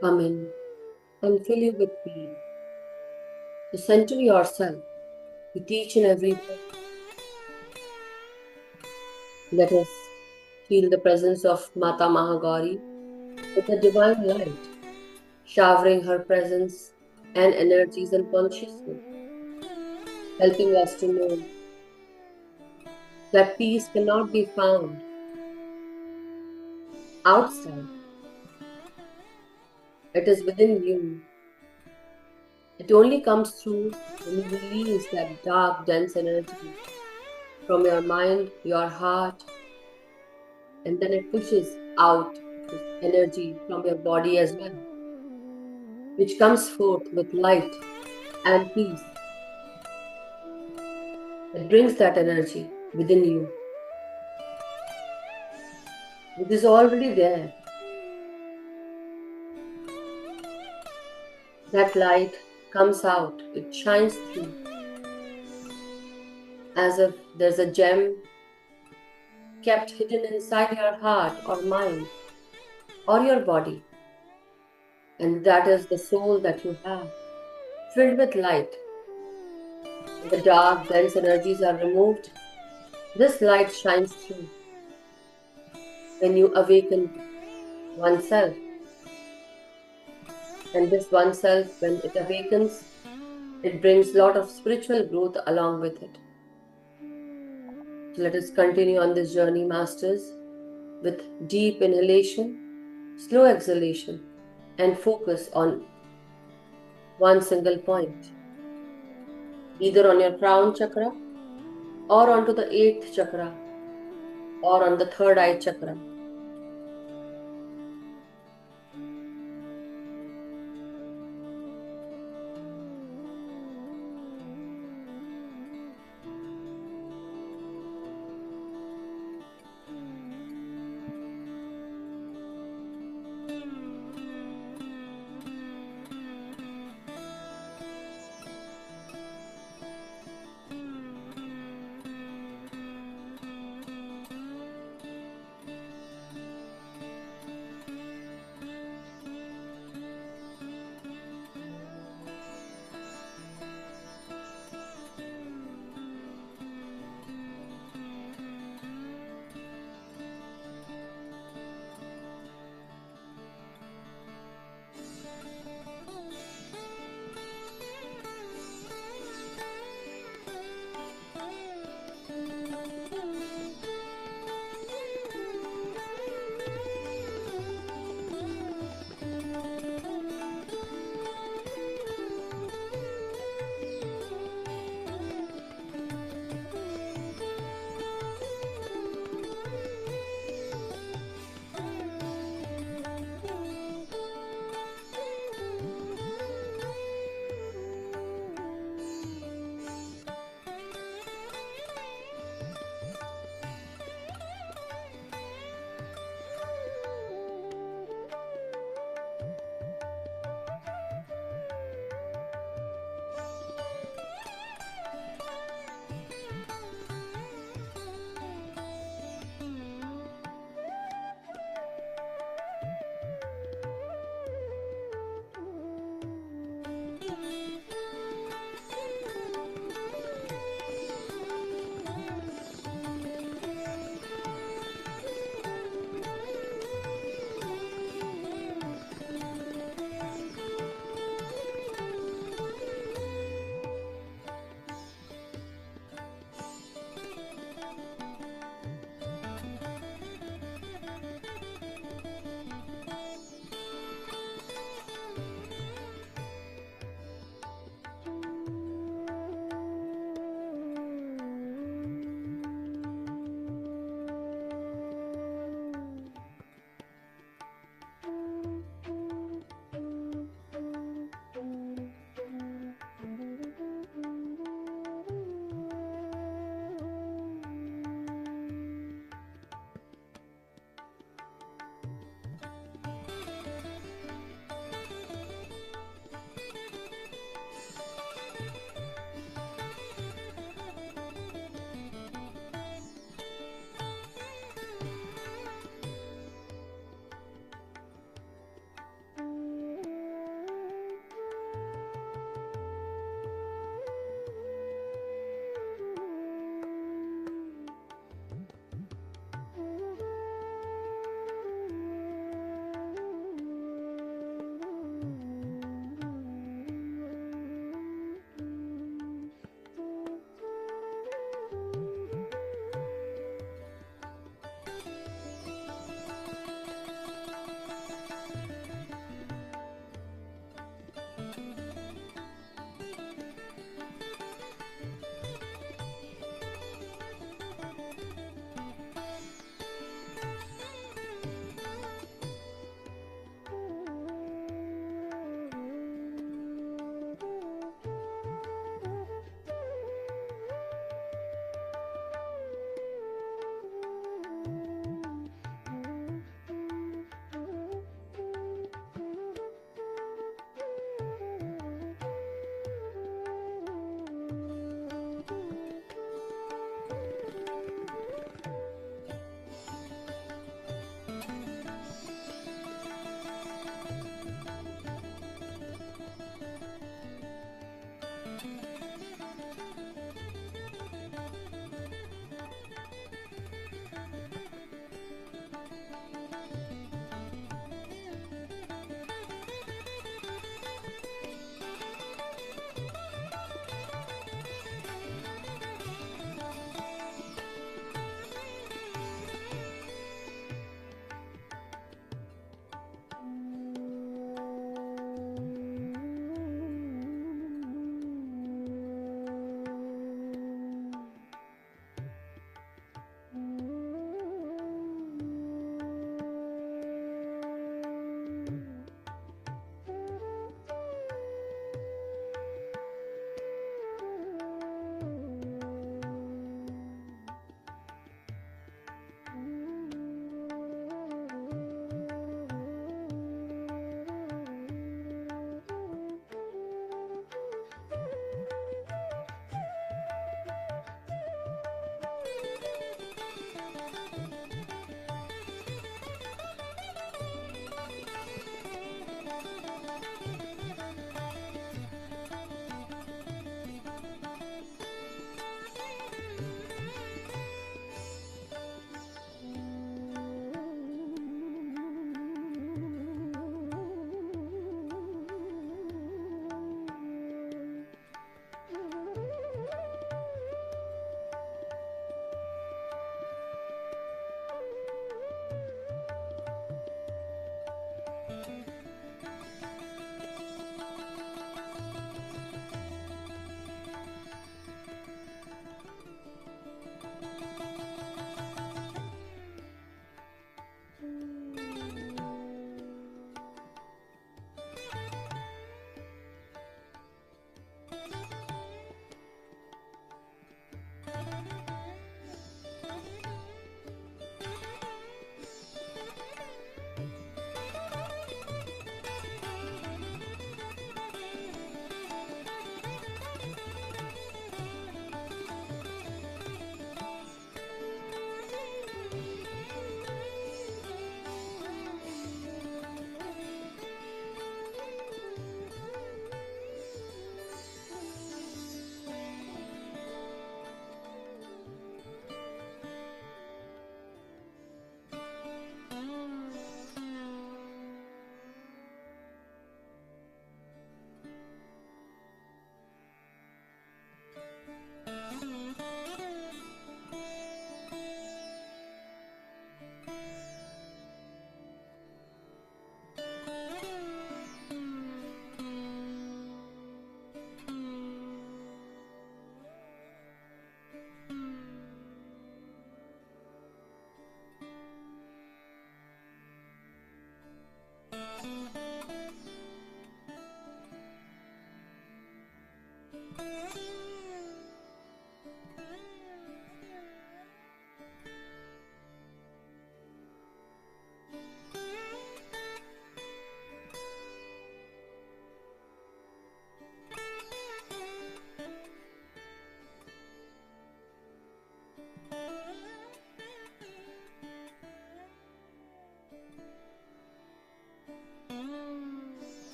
come in and fill you with peace. So center yourself with each and every breath. Let us feel the presence of Mata Mahagauri with the divine light, showering her presence and energies and consciousness, helping us to know that peace cannot be found outside. It is within you. It only comes through when you release that dark, dense energy from your mind, your heart, and then it pushes out this energy from your body as well, which comes forth with light and peace. It brings that energy within you. It is already there. That light comes out, it shines through as if there's a gem kept hidden inside your heart or mind or your body. And that is the soul that you have, filled with light. When the dark, dense energies are removed, this light shines through. When you awaken oneself, and this oneself, when it awakens, it brings a lot of spiritual growth along with it. So let us continue on this journey, masters, with deep inhalation, slow exhalation, and focus on one single point, either on your crown chakra, or onto the eighth chakra, or on the third eye chakra.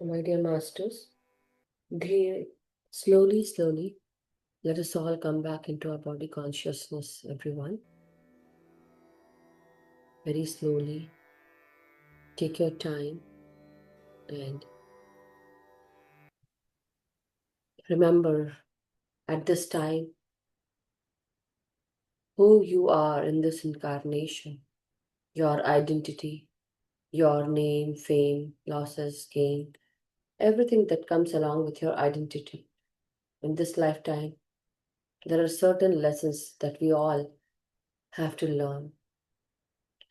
My dear masters, they slowly, let us all come back into our body consciousness, everyone. Very slowly, take your time and remember at this time who you are in this incarnation, your identity, your name, fame, losses, gain, everything that comes along with your identity. In this lifetime, there are certain lessons that we all have to learn,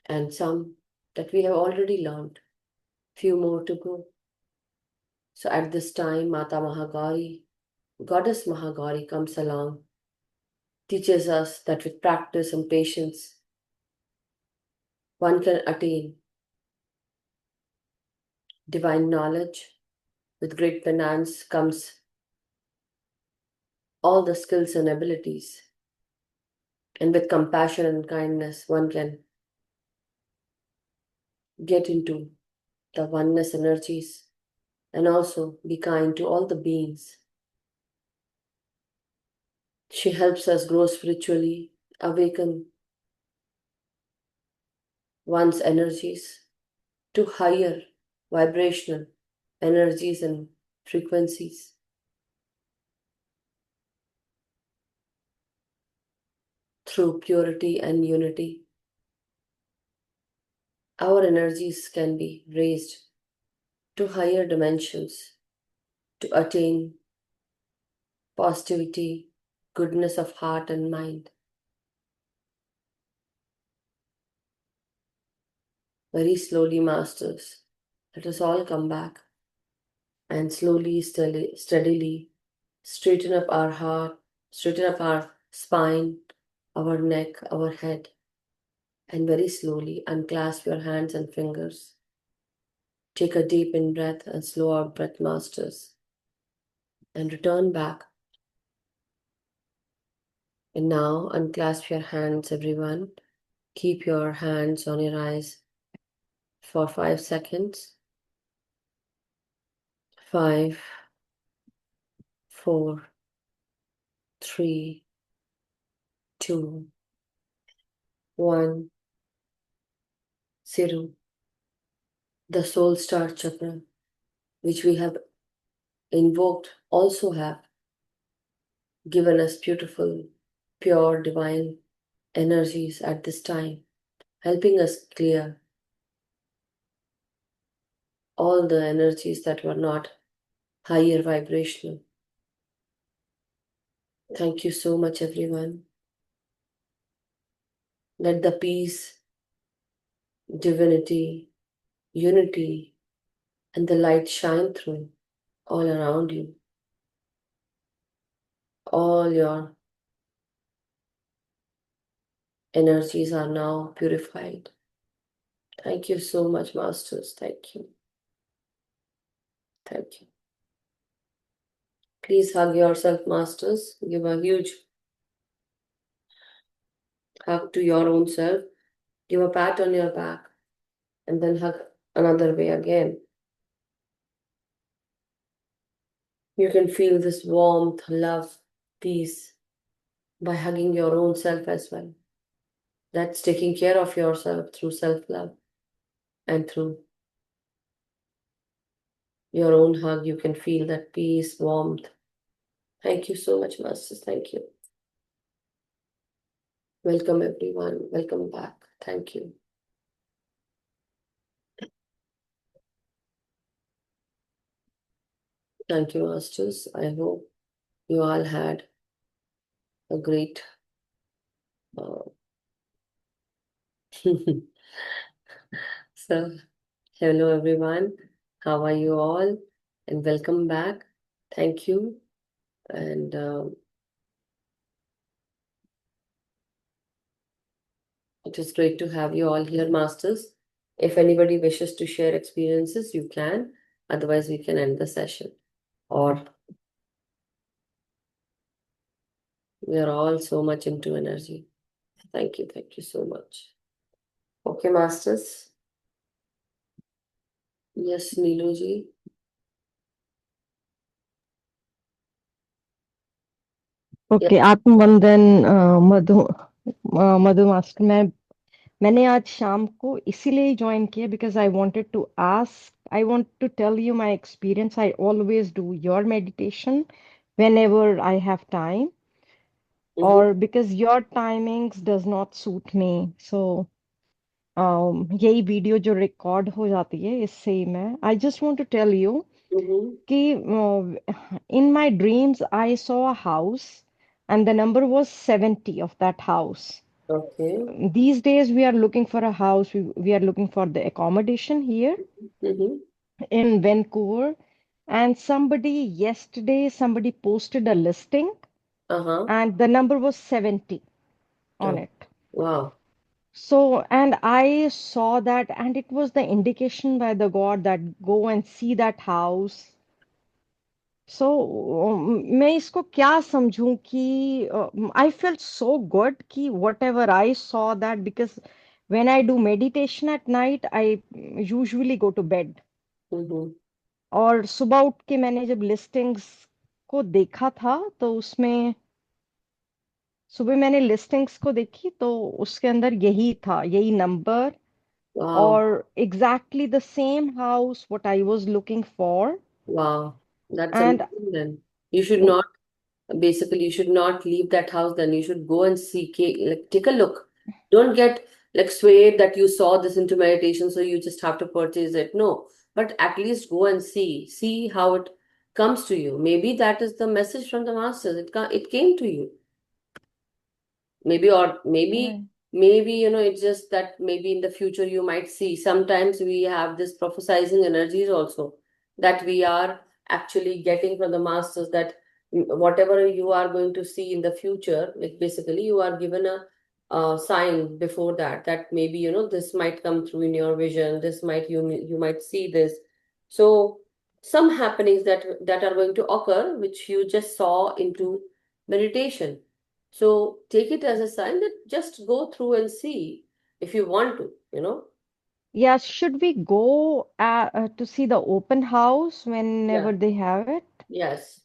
and some that we have already learned, few more to go. So at this time, Mata Mahagauri, Goddess Mahagauri comes along, teaches us that with practice and patience, one can attain divine knowledge. With great finance comes all the skills and abilities. And with compassion and kindness, one can get into the oneness energies and also be kind to all the beings. She helps us grow spiritually, awaken one's energies to higher vibrational energies and frequencies. Through purity and unity, our energies can be raised to higher dimensions to attain positivity, goodness of heart and mind. Very slowly, masters, let us all come back and slowly, steadily straighten up our heart, straighten up our spine, our neck, our head, and very slowly unclasp your hands and fingers. Take a deep in breath and slow out breath, masters, and return back. And now unclasp your hands, everyone. Keep your hands on your eyes for 5 seconds. 5, 4, 3, 2, 1, 0. The soul star chakra, which we have invoked, also have given us beautiful, pure, divine energies at this time, helping us clear all the energies that were not higher vibrational. Thank you so much, everyone. Let the peace, divinity, unity, and the light shine through all around you. All your energies are now purified. Thank you so much, Masters. Thank you. Thank you. Please hug yourself, Masters. Give a huge hug to your own self. Give a pat on your back and then hug another way again. You can feel this warmth, love, peace by hugging your own self as well. That's taking care of yourself through self-love, and through your own hug, you can feel that peace, warmth. Thank you so much, Masters. Thank you. Welcome, everyone. Welcome back. Thank you. Thank you, Masters. I hope you all had a great uh, so hello everyone. How are you all? And welcome back. Thank you. And it is great to have you all here, Masters. If anybody wishes to share experiences, you can. Otherwise, we can end the session. Or we are all so much into energy. Thank you. Thank you so much. Okay, Masters. Yes, Niluji. Yeah. Okay आत्मवंदन Madhu Madhu master मैंने आज शाम को इसीलिए join किया because I wanted to ask I want to tell you my experience I always do your meditation whenever I have time Mm-hmm. or because your timings does not suit me so यही video जो record हो जाती है इससे ही मैं I just want to tell you Mm-hmm. कि in my dreams I saw a house and the number was 70 of that house. Okay. These days we are looking for a house, we are looking for the accommodation here Mm-hmm. in Vancouver. And somebody posted a listing Uh-huh. and the number was 70 on Oh, it. wow. So, and I saw that, and it was the indication by the God that go and see that house. सो मैं इसको क्या समझूं कि I felt so good कि whatever I saw that because when I do meditation at night I usually go to bed Mm-hmm. और सुबह उठ के मैंने जब लिस्टिंग्स को देखा था तो उसमें सुबह मैंने लिस्टिंग्स को देखी तो उसके अंदर यही था यही नंबर Wow. और exactly the same house what I was looking for Wow. That's and amazing then. You should not, basically, you should not leave that house then. You should go and seek it, like take a look. Don't get like swayed that you saw this into meditation, so you just have to purchase it. No, but at least go and see how it comes to you. Maybe that is the message from the masters. It came to you. Maybe, or maybe it's just that maybe in the future you might see. Sometimes we have this prophesizing energies also that we are actually getting from the masters, that whatever you are going to see in the future, like basically you are given a sign before that, that maybe this might come through in your vision, this might, you might see this. So some happenings that are going to occur which you just saw into meditation, so take it as a sign that just go through and see if you want to. Yeah, should we go to see the open house Yeah. whenever they have it? Yes,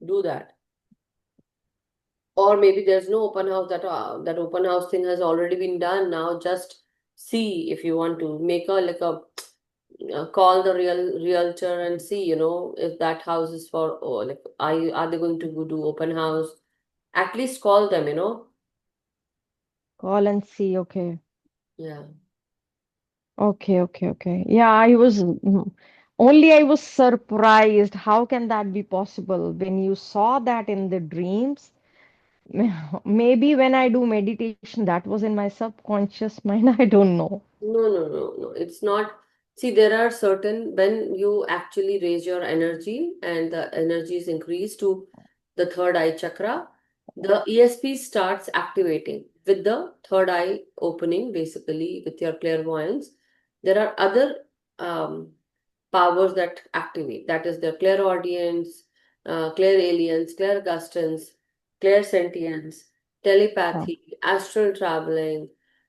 do that. Or maybe there's no open house, that open house thing has already been done. Now just see if you want to make a like a call the realtor and see, if that house is for, or like are they going to go do open house? At least call them. Call and see. Okay. Yeah. Okay, okay, okay. Yeah, only I was surprised. How can that be possible when you saw that in the dreams? Maybe when I do meditation, that was in my subconscious mind. I don't know. No, no, no, no. It's not. See, there are certain, when you actually raise your energy and the energy is increased to the third eye chakra, the ESP starts activating with the third eye opening, basically, with your clairvoyance. There are other um, powers that activate. That is the clairaudience, clairalience, clairgustance, clairsentience, Huh. telepathy, astral traveling.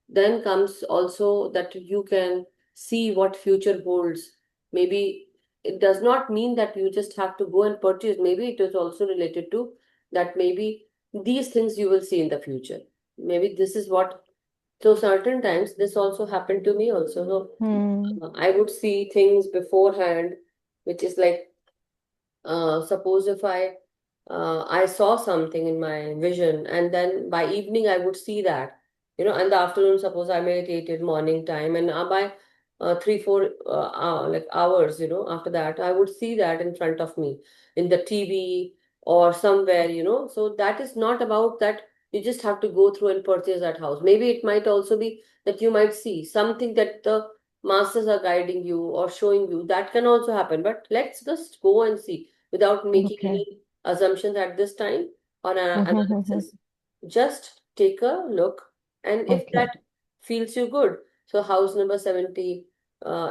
Then comes also that you can see what future holds. Maybe it does not mean that you just have to go and purchase. Maybe it is also related to that, maybe these things you will see in the future. Maybe this is what, so certain times this also happened to me also. So Hmm. I would see things beforehand, which is like, suppose if I saw something in my vision, and then by evening I would see that, in the afternoon, suppose I meditated morning time, and by 3 4 like hours, after that I would see that in front of me in the TV or somewhere, so that is not about that you just have to go through and purchase that house. Maybe it might also be that you might see something that the masters are guiding you or showing you. That can also happen, but let's just go and see without making Okay. any assumptions at this time or analysis. Just take a look, and if Okay. that feels you good. So, house number 70,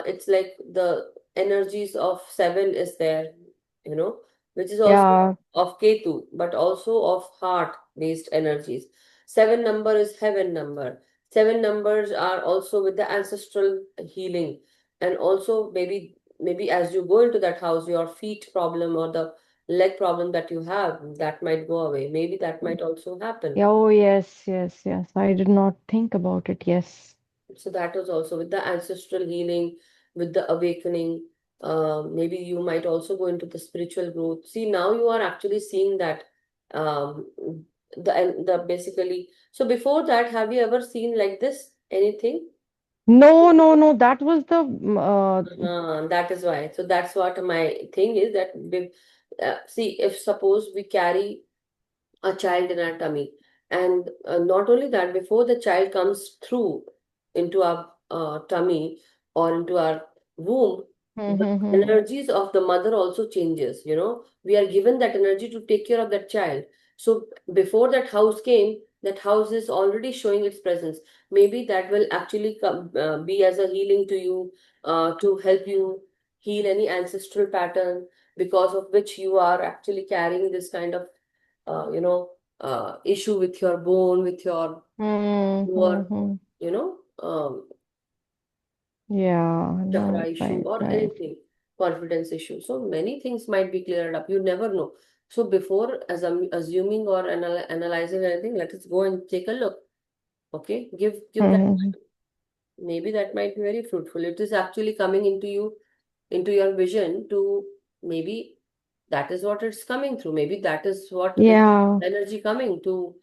it's like the energies of seven is there, you know, which is also Yeah. of Ketu, but also of heart based energies. Seven number is heaven number. Seven numbers are also with the ancestral healing, and also maybe as you go into that house, your feet problem or the leg problem that you have, that might go away. Maybe that might also happen. Yeah, oh, yes, yes, yes. I did not think about it. Yes. So that was also with the ancestral healing, with the awakening. Maybe you might also go into the spiritual growth. See, now you are actually seeing that um, the basically. So before that, have you ever seen like this anything? No, no, no. That was the That is why. So that's what my thing is that see, if suppose we carry a child in our tummy. And not only that, before the child comes through into our tummy or into our womb, the mm-hmm. energies of the mother also changes. We are given that energy to take care of that child. So before that house came, that house is already showing its presence. Maybe that will actually be as a healing to you, to help you heal any ancestral pattern because of which you are actually carrying this kind of uh, you know, issue with your bone, with your, Mm-hmm. you know, um, Yeah, chakra no, issue right, or right. anything, confidence issue. So many things might be cleared up. You never know. So before assuming or analyzing anything, let us go and take a look. Okay, give that Mm-hmm. time. Maybe that might be very fruitful. It is actually coming into your vision to maybe that is what it's coming through. Maybe that is what is Yeah. energy coming to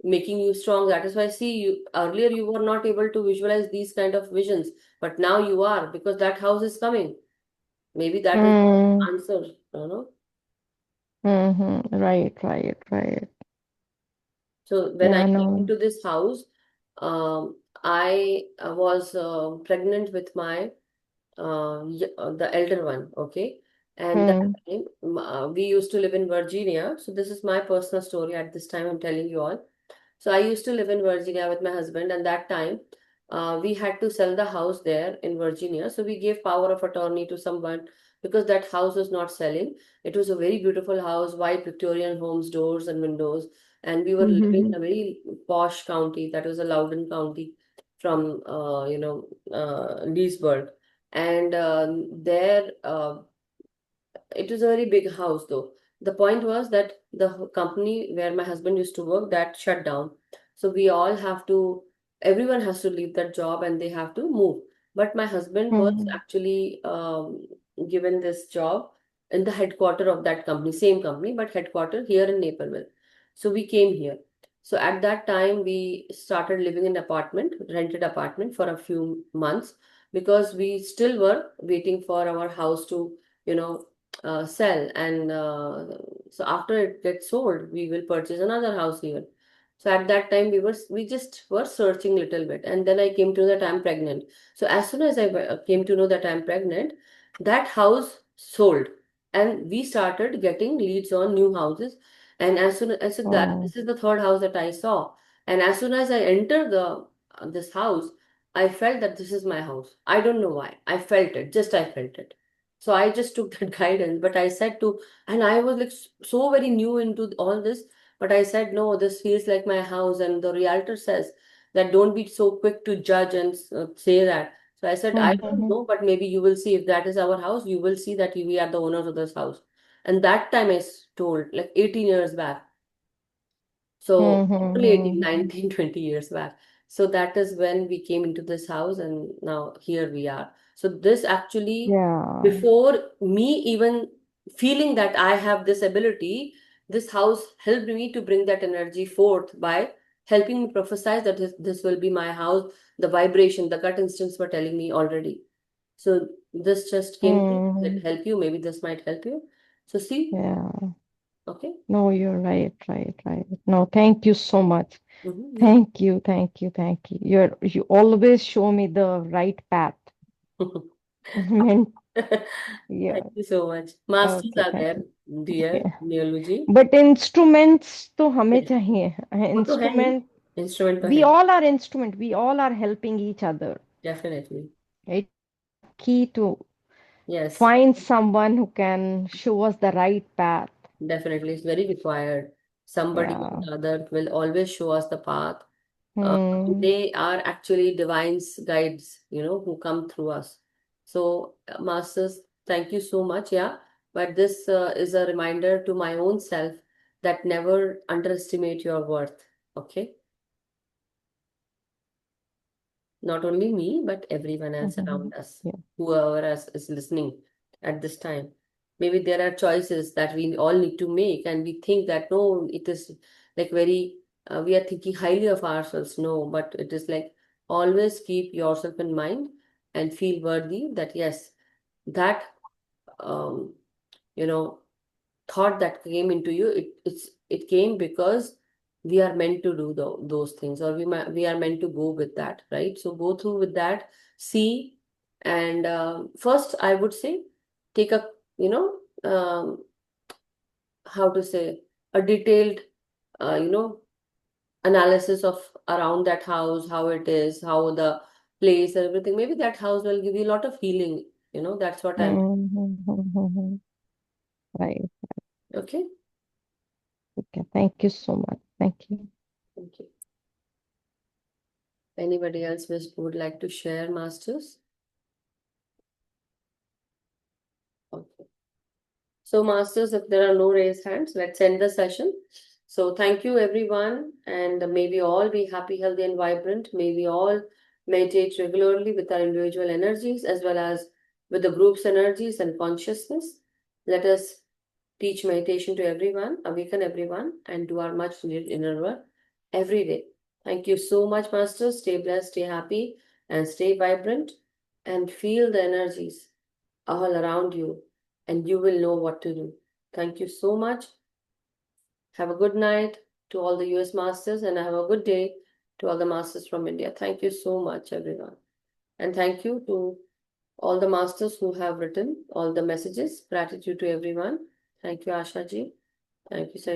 making you strong. That is why, see, you earlier you were not able to visualize these kind of visions, but now you are because that house is coming. Maybe that is Mm, the answer. mm-hmm. Right, right, right. So when I Yeah, came no. into this house, I was pregnant with my the elder one, okay? And that Mm, time, we used to live in Virginia. So this is my personal story at this time I'm telling you all. So I used to live in Virginia with my husband, and that time we had to sell the house there in Virginia. So we gave power of attorney to someone because that house was not selling. It was a very beautiful house, white Victorian homes, doors and windows, and we were living mm-hmm. in a very posh county. That was a Loudoun County from Leesburg, and there. It was a very big house, though. The point was that the company where my husband used to work that shut down. So we all have to, everyone has to leave that job and they have to move. But my husband was Mm-hmm. actually given this job in the headquarter of that company, same company, but headquarter here in Naperville. So we came here. So at that time, we started living in apartment, rented apartment for a few months because we still were waiting for our house to, you know, sell and so after it gets sold we will purchase another house here. So at that time we just were searching little bit, and then I came to know that I'm pregnant. So as soon as I came to know that I'm pregnant, that house sold, and we started getting leads on new houses. And as soon as I said that Oh. this is the third house that I saw, and as soon as I entered the this house, I felt that this is my house. I don't know why, I felt it, just I felt it. So I just took that guidance, but I said to, and I was like so very new into all this, but I said, no, this feels like my house. And the realtor says that don't be so quick to judge and say that. So I said, I don't Mm-hmm. know, but maybe you will see if that is our house, you will see that we are the owners of this house. And that time told, like 18 years back. So only 18, Mm-hmm. 19, 20 years back. So that is when we came into this house, and now here we are. So this actually, Yeah. before me even feeling that I have this ability, this house helped me to bring that energy forth by helping me prophesize that this will be my house. The vibration, the gut instincts were telling me already. So this just came to Mm, like help you. Maybe this might help you. So see, yeah. okay. No, you're right, right, right. No, thank you so much. Mm-hmm. Thank you, thank you, thank you. You always show me the right path. Meant, Thank yeah. you so much. Masters Okay, are thank there, you. dear Yeah. Neoluji. But instruments तो हमें Yes. चाहिए वो तो है ही, instrument instrument तो we है, all are instrument, we all are helping each other. Definitely. It's key to yes, find someone who can show us the right path. Definitely it's very required. Somebody or Yeah. the other will always show us the path. Uh, Hmm. they are actually divine's guides, who come through us. So, masters, thank you so much. Yeah. but this is a reminder to my own self that never underestimate your worth. Okay? Not only me, but everyone else around us, Yeah. whoever else is listening at this time. Maybe there are choices that we all need to make, and we think that no, it is like very, we are thinking highly of ourselves. No, but it is like always keep yourself in mind and feel worthy that yes, that, um, you know, thought that came into you, it came because we are meant to do those things, or we are meant to go with that, right? So go through with that, see, and first I would say take a, you know, how to say, a detailed, you know, analysis of around that house, how it is, how the place, everything. Maybe that house will give you a lot of healing. That's what I'm. Right. Okay. Okay. Thank you so much. Thank you. Thank you. Anybody else would like to share, Masters? Okay. So, Masters, if there are no raised hands, let's end the session. So, thank you, everyone. And may we all be happy, healthy, and vibrant. May we all meditate regularly with our individual energies as well as with the group's energies and consciousness. Let us teach meditation to everyone, awaken everyone, and do our much needed inner work every day. Thank you so much, Masters. Stay blessed, stay happy, and stay vibrant, and feel the energies all around you, and you will know what to do. Thank you so much. Have a good night to all the US Masters, and have a good day to all the Masters from India. Thank you so much, everyone. And thank you to all the Masters who have written all the messages. Gratitude to everyone. Thank you, Asha ji. Thank you, Sai.